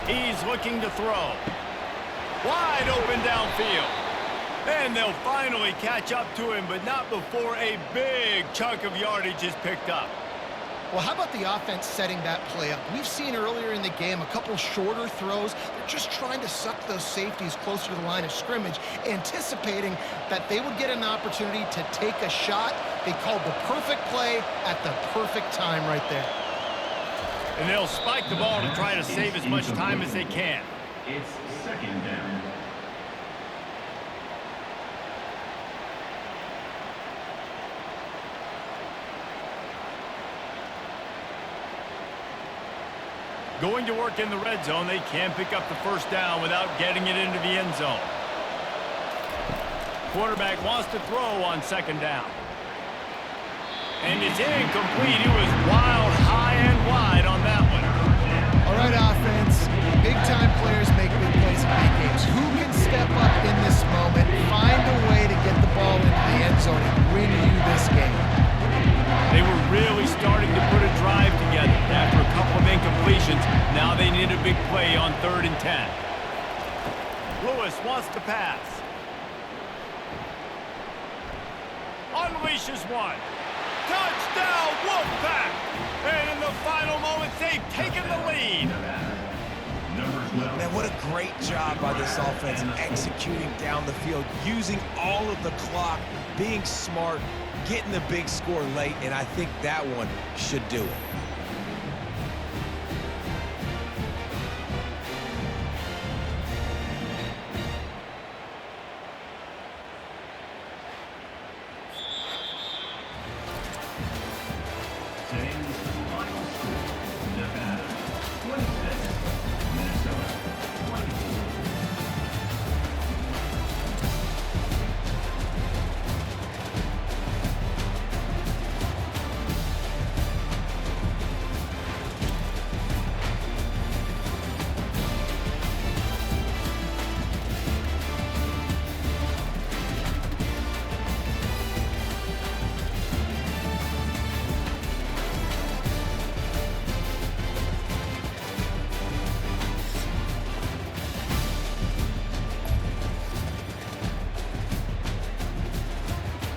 Speaker 1: He's looking to throw. Wide open downfield. And they'll finally catch up to him, but not before a big chunk of yardage is picked up.
Speaker 3: Well, how about the offense setting that play up? We've seen earlier in the game a couple shorter throws. They're just trying to suck those safeties closer to the line of scrimmage, anticipating that they would get an opportunity to take a shot. They called the perfect play at the perfect time right there.
Speaker 1: And they'll spike the ball to try to save as much time as they can.
Speaker 4: It's 2nd down.
Speaker 1: Going to work in the red zone, they can pick up the 1st down without getting it into the end zone. Quarterback wants to throw on 2nd down. And it's incomplete. He was wild, high and wide on that one.
Speaker 3: All right, offense. Big-time players make big plays in big games. Who can step up in this moment, find a way to get the ball into the end zone and win you this game?
Speaker 1: They were really starting to put a drive together after a couple of incompletions. Now they need a big play on 3rd and 10. Lewis wants to pass. Unleashes one. Touchdown, Wolfpack! And in the final moments, they've taken the lead.
Speaker 2: Man, what a great job by this offense executing down the field, using all of the clock, being smart, getting the big score late, and I think that one should do it.